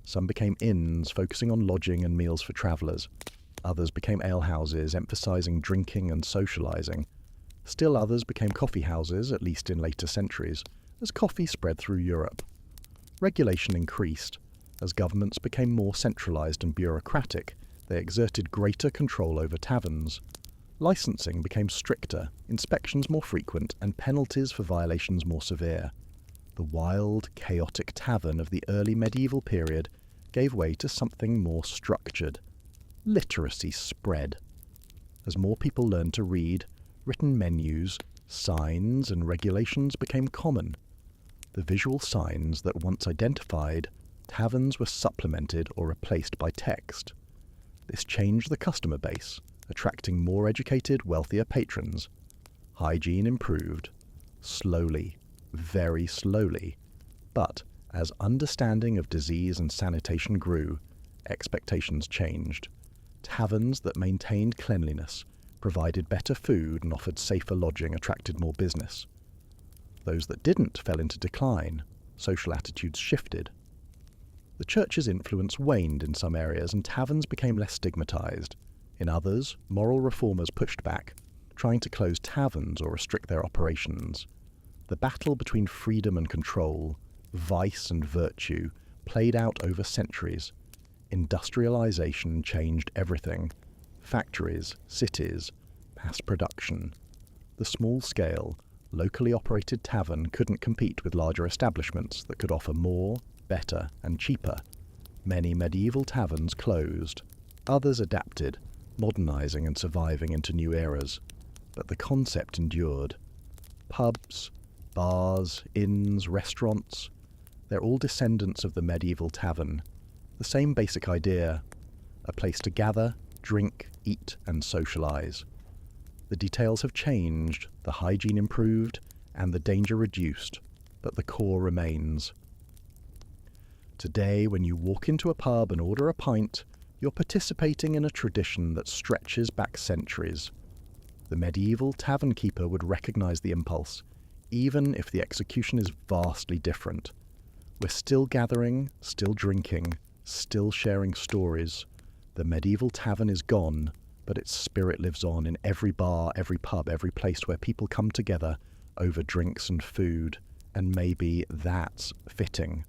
[SPEAKER 1] Some became inns, focusing on lodging and meals for travellers. Others became alehouses, emphasising drinking and socialising. Still others became coffee houses, at least in later centuries, as coffee spread through Europe. Regulation increased. As governments became more centralised and bureaucratic, they exerted greater control over taverns. Licensing became stricter, inspections more frequent, and penalties for violations more severe. The wild, chaotic tavern of the early medieval period gave way to something more structured. Literacy spread. As more people learned to read, written menus, signs, and regulations became common. The visual signs that once identified taverns were supplemented or replaced by text. This changed the customer base, attracting more educated, wealthier patrons. Hygiene improved, slowly, very slowly, but as understanding of disease and sanitation grew, expectations changed. Taverns that maintained cleanliness, provided better food, and offered safer lodging attracted more business. Those that didn't fell into decline. Social attitudes shifted. The church's influence waned in some areas and taverns became less stigmatized. In others, moral reformers pushed back, trying to close taverns or restrict their operations. The battle between freedom and control, vice and virtue, played out over centuries. Industrialization changed everything. Factories, cities, mass production. The small-scale, locally operated tavern couldn't compete with larger establishments that could offer more, better, and cheaper. Many medieval taverns closed. Others adapted, modernizing and surviving into new eras. But the concept endured. Pubs, bars, inns, restaurants, they're all descendants of the medieval tavern. The same basic idea, a place to gather, drink, eat, and socialize. The details have changed, the hygiene improved, and the danger reduced, but the core remains. Today, when you walk into a pub and order a pint, you're participating in a tradition that stretches back centuries. The medieval tavern keeper would recognize the impulse, even if the execution is vastly different. We're still gathering, still drinking, still sharing stories. The medieval tavern is gone, but its spirit lives on in every bar, every pub, every place where people come together over drinks and food. And maybe that's fitting.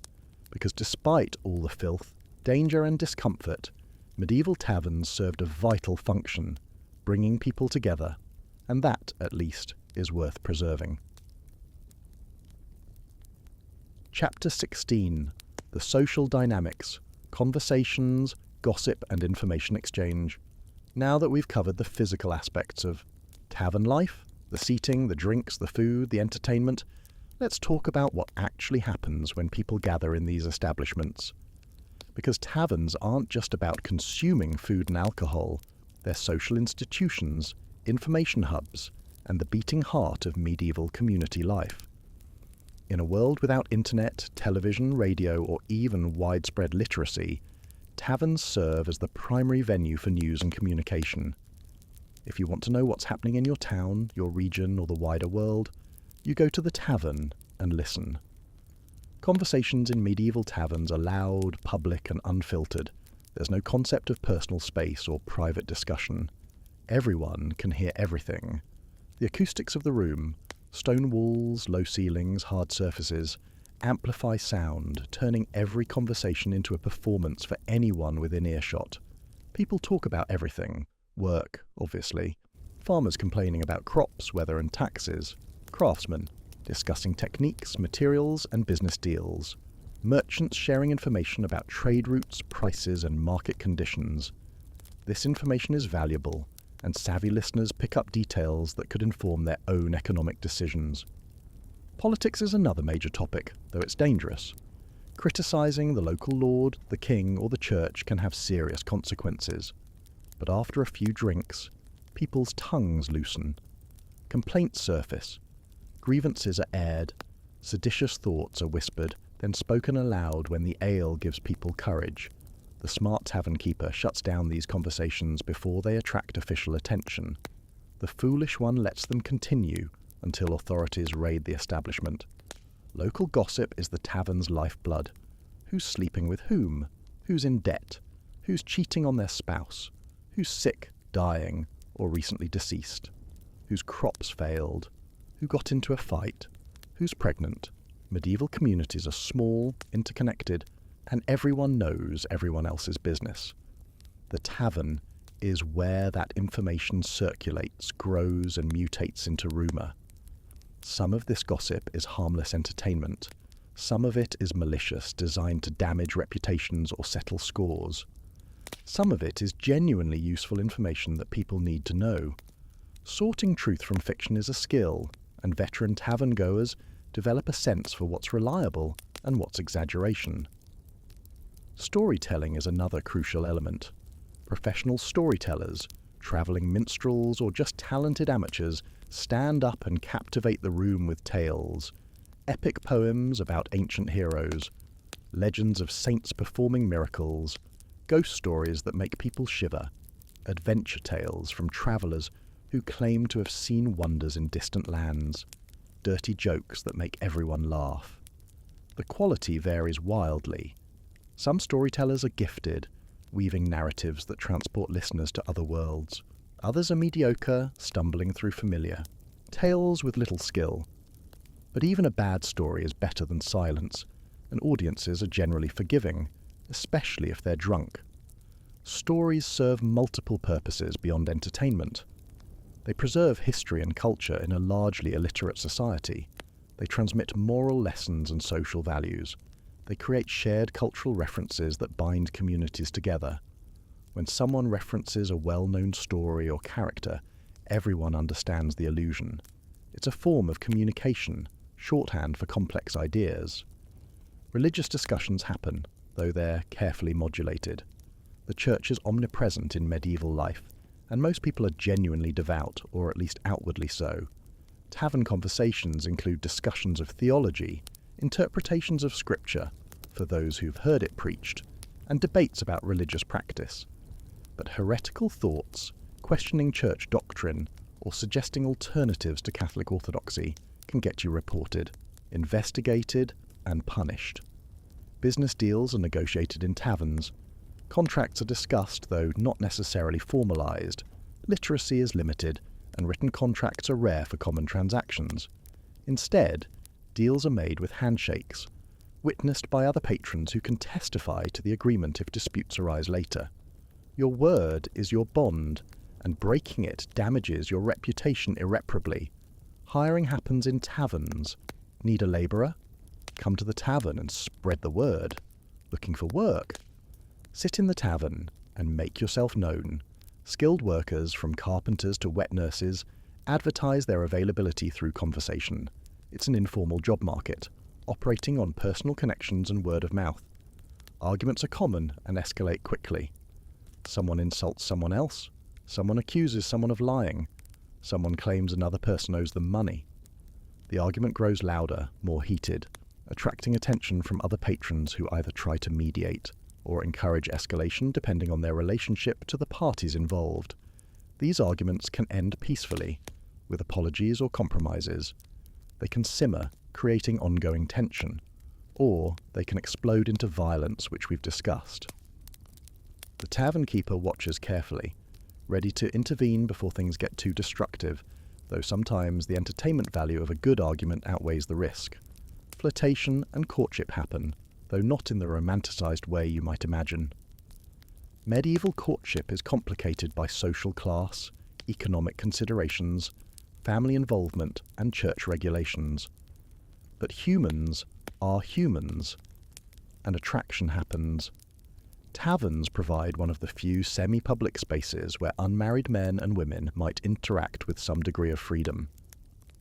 [SPEAKER 1] Because despite all the filth, danger and discomfort, medieval taverns served a vital function, bringing people together, and that, at least, is worth preserving. Chapter 16. The Social Dynamics, Conversations, Gossip and Information Exchange. Now that we've covered the physical aspects of tavern life, the seating, the drinks, the food, the entertainment, let's talk about what actually happens when people gather in these establishments. Because taverns aren't just about consuming food and alcohol, they're social institutions, information hubs, and the beating heart of medieval community life. In a world without internet, television, radio, or even widespread literacy, taverns serve as the primary venue for news and communication. If you want to know what's happening in your town, your region, or the wider world, You go to the tavern and listen. Conversations in medieval taverns are loud, public and unfiltered. There's no concept of personal space or private discussion. Everyone can hear everything. The acoustics of the room, stone walls, low ceilings, hard surfaces, amplify sound, turning every conversation into a performance for anyone within earshot. People talk about everything. Work, obviously. Farmers complaining about crops, weather and taxes. Craftsmen discussing techniques, materials and business deals. Merchants sharing information about trade routes, prices and market conditions. This information is valuable, and savvy listeners pick up details that could inform their own economic decisions. Politics is another major topic, though it's dangerous. Criticising the local lord, the king or the church can have serious consequences. But after a few drinks, people's tongues loosen. Complaints surface. Grievances are aired. Seditious thoughts are whispered, then spoken aloud when the ale gives people courage. The smart tavern keeper shuts down these conversations before they attract official attention. The foolish one lets them continue until authorities raid the establishment. Local gossip is the tavern's lifeblood. Who's sleeping with whom? Who's in debt? Who's cheating on their spouse? Who's sick, dying, or recently deceased? Whose crops failed? Who got into a fight? Who's pregnant? Medieval communities are small, interconnected, and everyone knows everyone else's business. The tavern is where that information circulates, grows, and mutates into rumour. Some of this gossip is harmless entertainment. Some of it is malicious, designed to damage reputations or settle scores. Some of it is genuinely useful information that people need to know. Sorting truth from fiction is a skill, and veteran tavern goers develop a sense for what's reliable and what's exaggeration. Storytelling is another crucial element. Professional storytellers, travelling minstrels or just talented amateurs stand up and captivate the room with tales. Epic poems about ancient heroes, legends of saints performing miracles, ghost stories that make people shiver, adventure tales from travellers who claim to have seen wonders in distant lands, dirty jokes that make everyone laugh. The quality varies wildly. Some storytellers are gifted, weaving narratives that transport listeners to other worlds. Others are mediocre, stumbling through familiar tales with little skill. But even a bad story is better than silence, and audiences are generally forgiving, especially if they're drunk. Stories serve multiple purposes beyond entertainment. They preserve history and culture in a largely illiterate society. They transmit moral lessons and social values. They create shared cultural references that bind communities together. When someone references a well-known story or character, everyone understands the allusion. It's a form of communication, shorthand for complex ideas. Religious discussions happen, though they're carefully modulated. The church is omnipresent in medieval life, and most people are genuinely devout, or at least outwardly so. Tavern conversations include discussions of theology, interpretations of scripture, for those who've heard it preached, and debates about religious practice. But heretical thoughts, questioning church doctrine, or suggesting alternatives to Catholic orthodoxy can get you reported, investigated, and punished. Business deals are negotiated in taverns. Contracts are discussed, though not necessarily formalised. Literacy is limited, and written contracts are rare for common transactions. Instead, deals are made with handshakes, witnessed by other patrons who can testify to the agreement if disputes arise later. Your word is your bond, and breaking it damages your reputation irreparably. Hiring happens in taverns. Need a labourer? Come to the tavern and spread the word. Looking for work? Sit in the tavern and make yourself known. Skilled workers, from carpenters to wet nurses, advertise their availability through conversation. It's an informal job market, operating on personal connections and word of mouth. Arguments are common and escalate quickly. Someone insults someone else. Someone accuses someone of lying. Someone claims another person owes them money. The argument grows louder, more heated, attracting attention from other patrons who either try to mediate or encourage escalation depending on their relationship to the parties involved. These arguments can end peacefully, with apologies or compromises. They can simmer, creating ongoing tension, or they can explode into violence, which we've discussed. The tavern keeper watches carefully, ready to intervene before things get too destructive, though sometimes the entertainment value of a good argument outweighs the risk. Flirtation and courtship happen, though not in the romanticised way you might imagine. Medieval courtship is complicated by social class, economic considerations, family involvement, and church regulations. But humans are humans, and attraction happens. Taverns provide one of the few semi-public spaces where unmarried men and women might interact with some degree of freedom.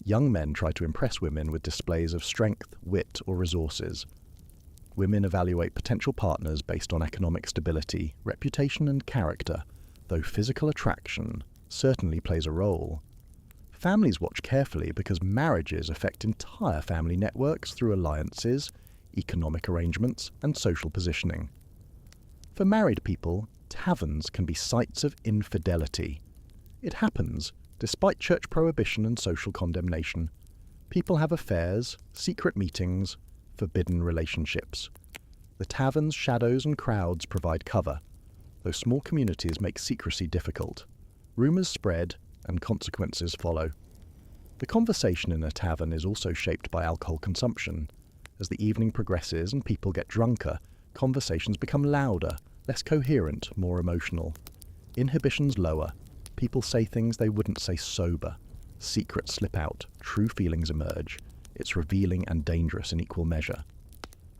[SPEAKER 1] Young men try to impress women with displays of strength, wit, or resources. Women evaluate potential partners based on economic stability, reputation, and character, though physical attraction certainly plays a role. Families watch carefully because marriages affect entire family networks through alliances, economic arrangements, and social positioning. For married people, taverns can be sites of infidelity. It happens, despite church prohibition and social condemnation. People have affairs, secret meetings, forbidden relationships. The tavern's shadows and crowds provide cover, though small communities make secrecy difficult. Rumours spread, and consequences follow. The conversation in a tavern is also shaped by alcohol consumption. As the evening progresses and people get drunker, conversations become louder, less coherent, more emotional. Inhibitions lower. People say things they wouldn't say sober. Secrets slip out, true feelings emerge. It's revealing and dangerous in equal measure.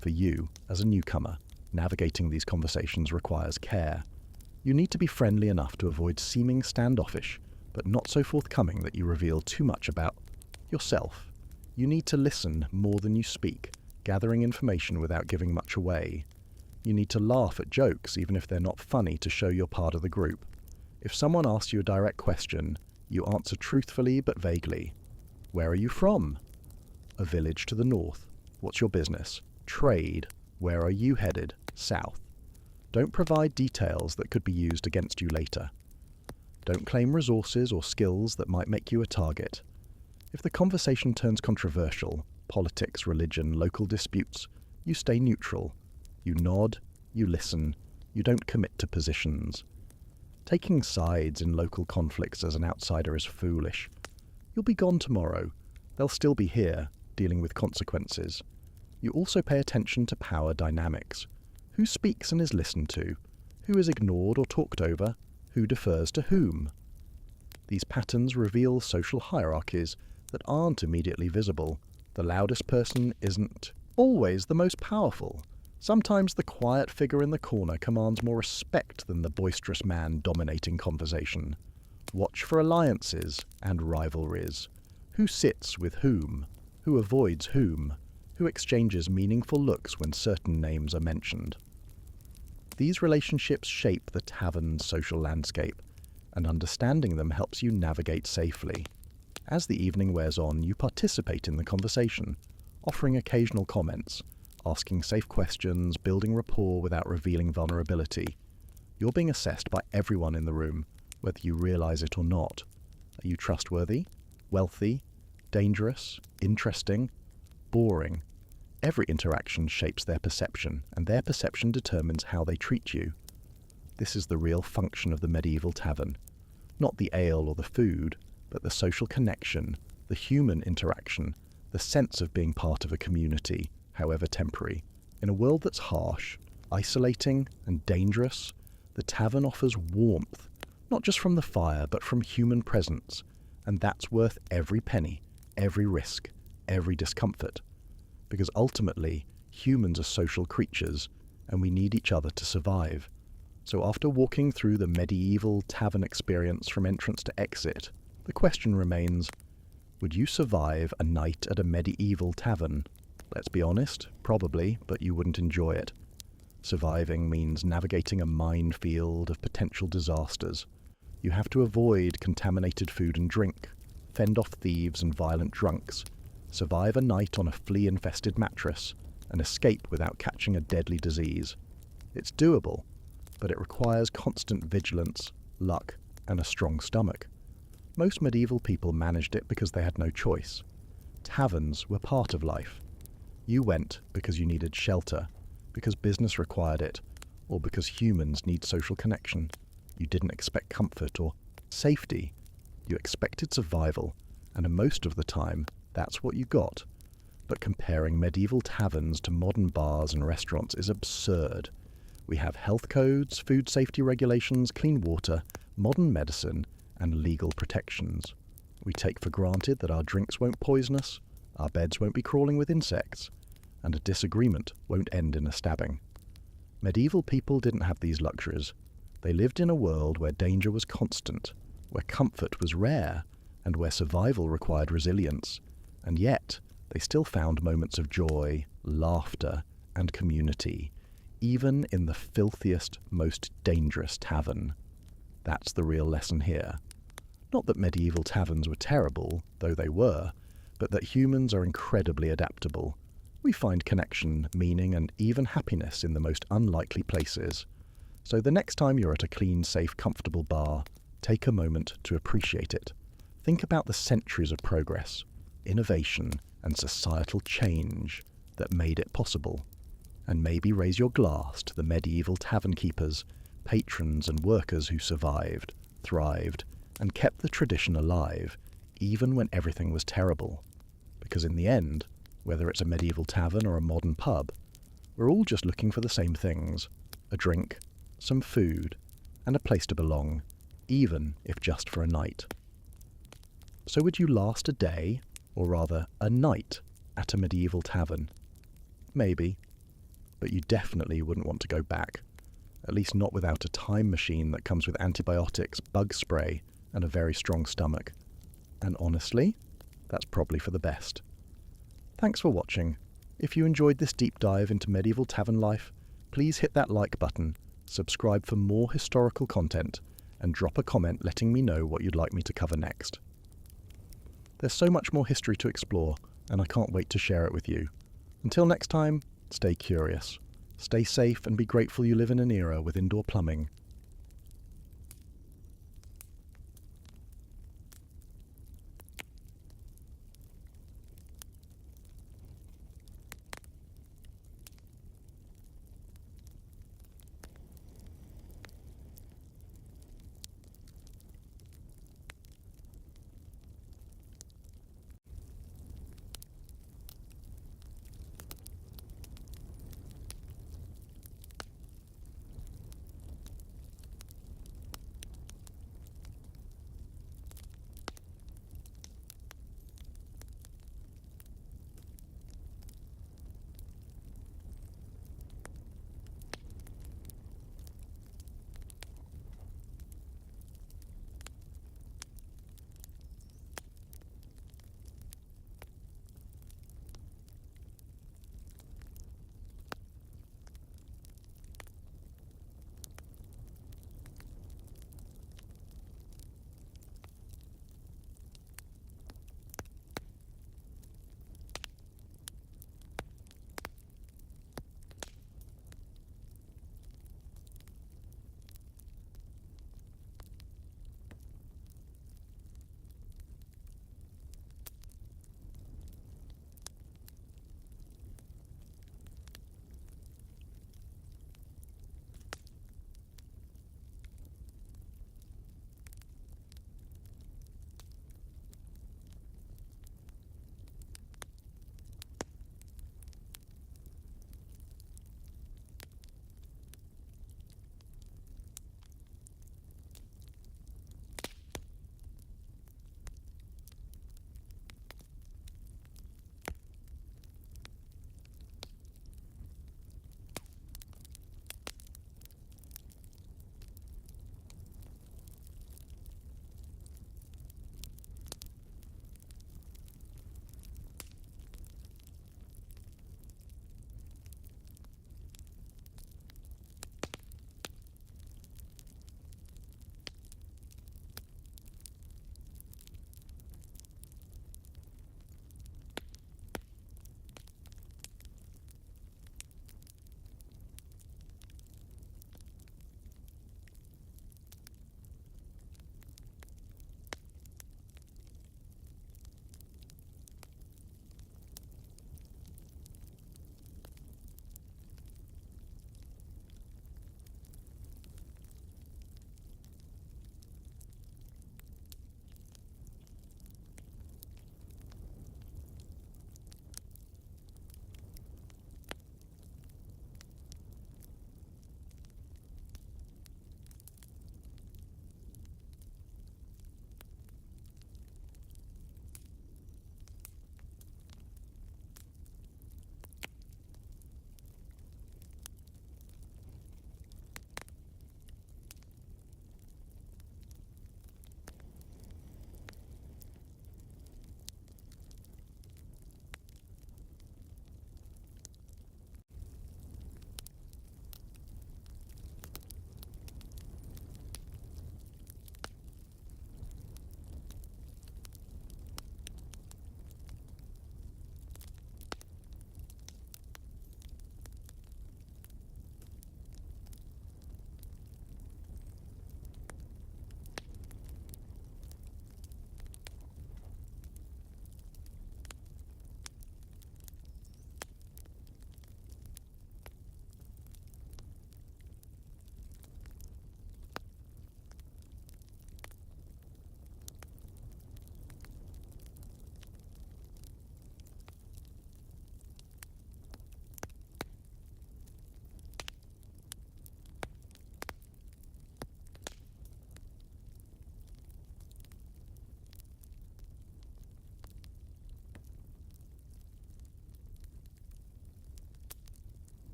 [SPEAKER 1] For you, as a newcomer, navigating these conversations requires care. You need to be friendly enough to avoid seeming standoffish, but not so forthcoming that you reveal too much about yourself. You need to listen more than you speak, gathering information without giving much away. You need to laugh at jokes even if they're not funny to show you're part of the group. If someone asks you a direct question, you answer truthfully but vaguely. Where are you from? A village to the north. What's your business? Trade. Where are you headed? South. Don't provide details that could be used against you later. Don't claim resources or skills that might make you a target. If the conversation turns controversial, politics, religion, local disputes, you stay neutral. You nod, you listen, you don't commit to positions. Taking sides in local conflicts as an outsider is foolish. You'll be gone tomorrow. They'll still be here, dealing with consequences. You also pay attention to power dynamics. Who speaks and is listened to? Who is ignored or talked over? Who defers to whom? These patterns reveal social hierarchies that aren't immediately visible. The loudest person isn't always the most powerful. Sometimes the quiet figure in the corner commands more respect than the boisterous man dominating conversation. Watch for alliances and rivalries. Who sits with whom? Who avoids whom? Who exchanges meaningful looks when certain names are mentioned? These relationships shape the tavern's social landscape, and understanding them helps you navigate safely. As the evening wears on, you participate in the conversation, offering occasional comments, asking safe questions, building rapport without revealing vulnerability. You're being assessed by everyone in the room, whether you realize it or not. Are you trustworthy? Wealthy? Dangerous? Interesting? Boring? Every interaction shapes their perception, and their perception determines how they treat you. This is the real function of the medieval tavern. Not the ale or the food, but the social connection, the human interaction, the sense of being part of a community, however temporary. In a world that's harsh, isolating, and dangerous, the tavern offers warmth, not just from the fire, but from human presence, and that's worth every penny, every risk, every discomfort. Because ultimately, humans are social creatures, and we need each other to survive. So after walking through the medieval tavern experience from entrance to exit, the question remains, would you survive a night at a medieval tavern? Let's be honest, probably, but you wouldn't enjoy it. Surviving means navigating a minefield of potential disasters. You have to avoid contaminated food and drink, fend off thieves and violent drunks, survive a night on a flea-infested mattress, and escape without catching a deadly disease. It's doable, but it requires constant vigilance, luck, and a strong stomach. Most medieval people managed it because they had no choice. Taverns were part of life. You went because you needed shelter, because business required it, or because humans need social connection. You didn't expect comfort or safety. You expected survival, and most of the time, that's what you got. But comparing medieval taverns to modern bars and restaurants is absurd. We have health codes, food safety regulations, clean water, modern medicine, and legal protections. We take for granted that our drinks won't poison us, our beds won't be crawling with insects, and a disagreement won't end in a stabbing. Medieval people didn't have these luxuries. They lived in a world where danger was constant, where comfort was rare, and where survival required resilience. And yet, they still found moments of joy, laughter, and community, even in the filthiest, most dangerous tavern. That's the real lesson here. Not that medieval taverns were terrible, though they were, but that humans are incredibly adaptable. We find connection, meaning, and even happiness in the most unlikely places. So the next time you're at a clean, safe, comfortable bar, take a moment to appreciate it. Think about the centuries of progress, innovation, and societal change that made it possible. And maybe raise your glass to the medieval tavern keepers, patrons and workers who survived, thrived, and kept the tradition alive, even when everything was terrible. Because in the end, whether it's a medieval tavern or a modern pub, we're all just looking for the same things: a drink, some food, and a place to belong, even if just for a night. So would you last a day, or rather a night, at a medieval tavern? Maybe, but you definitely wouldn't want to go back, at least not without a time machine that comes with antibiotics, bug spray, and a very strong stomach. And honestly, that's probably for the best. Thanks for watching. If you enjoyed this deep dive into medieval tavern life, please hit that like button, subscribe for more historical content, and drop a comment letting me know what you'd like me to cover next. There's so much more history to explore, and I can't wait to share it with you. Until next time, stay curious, stay safe, and be grateful you live in an era with indoor plumbing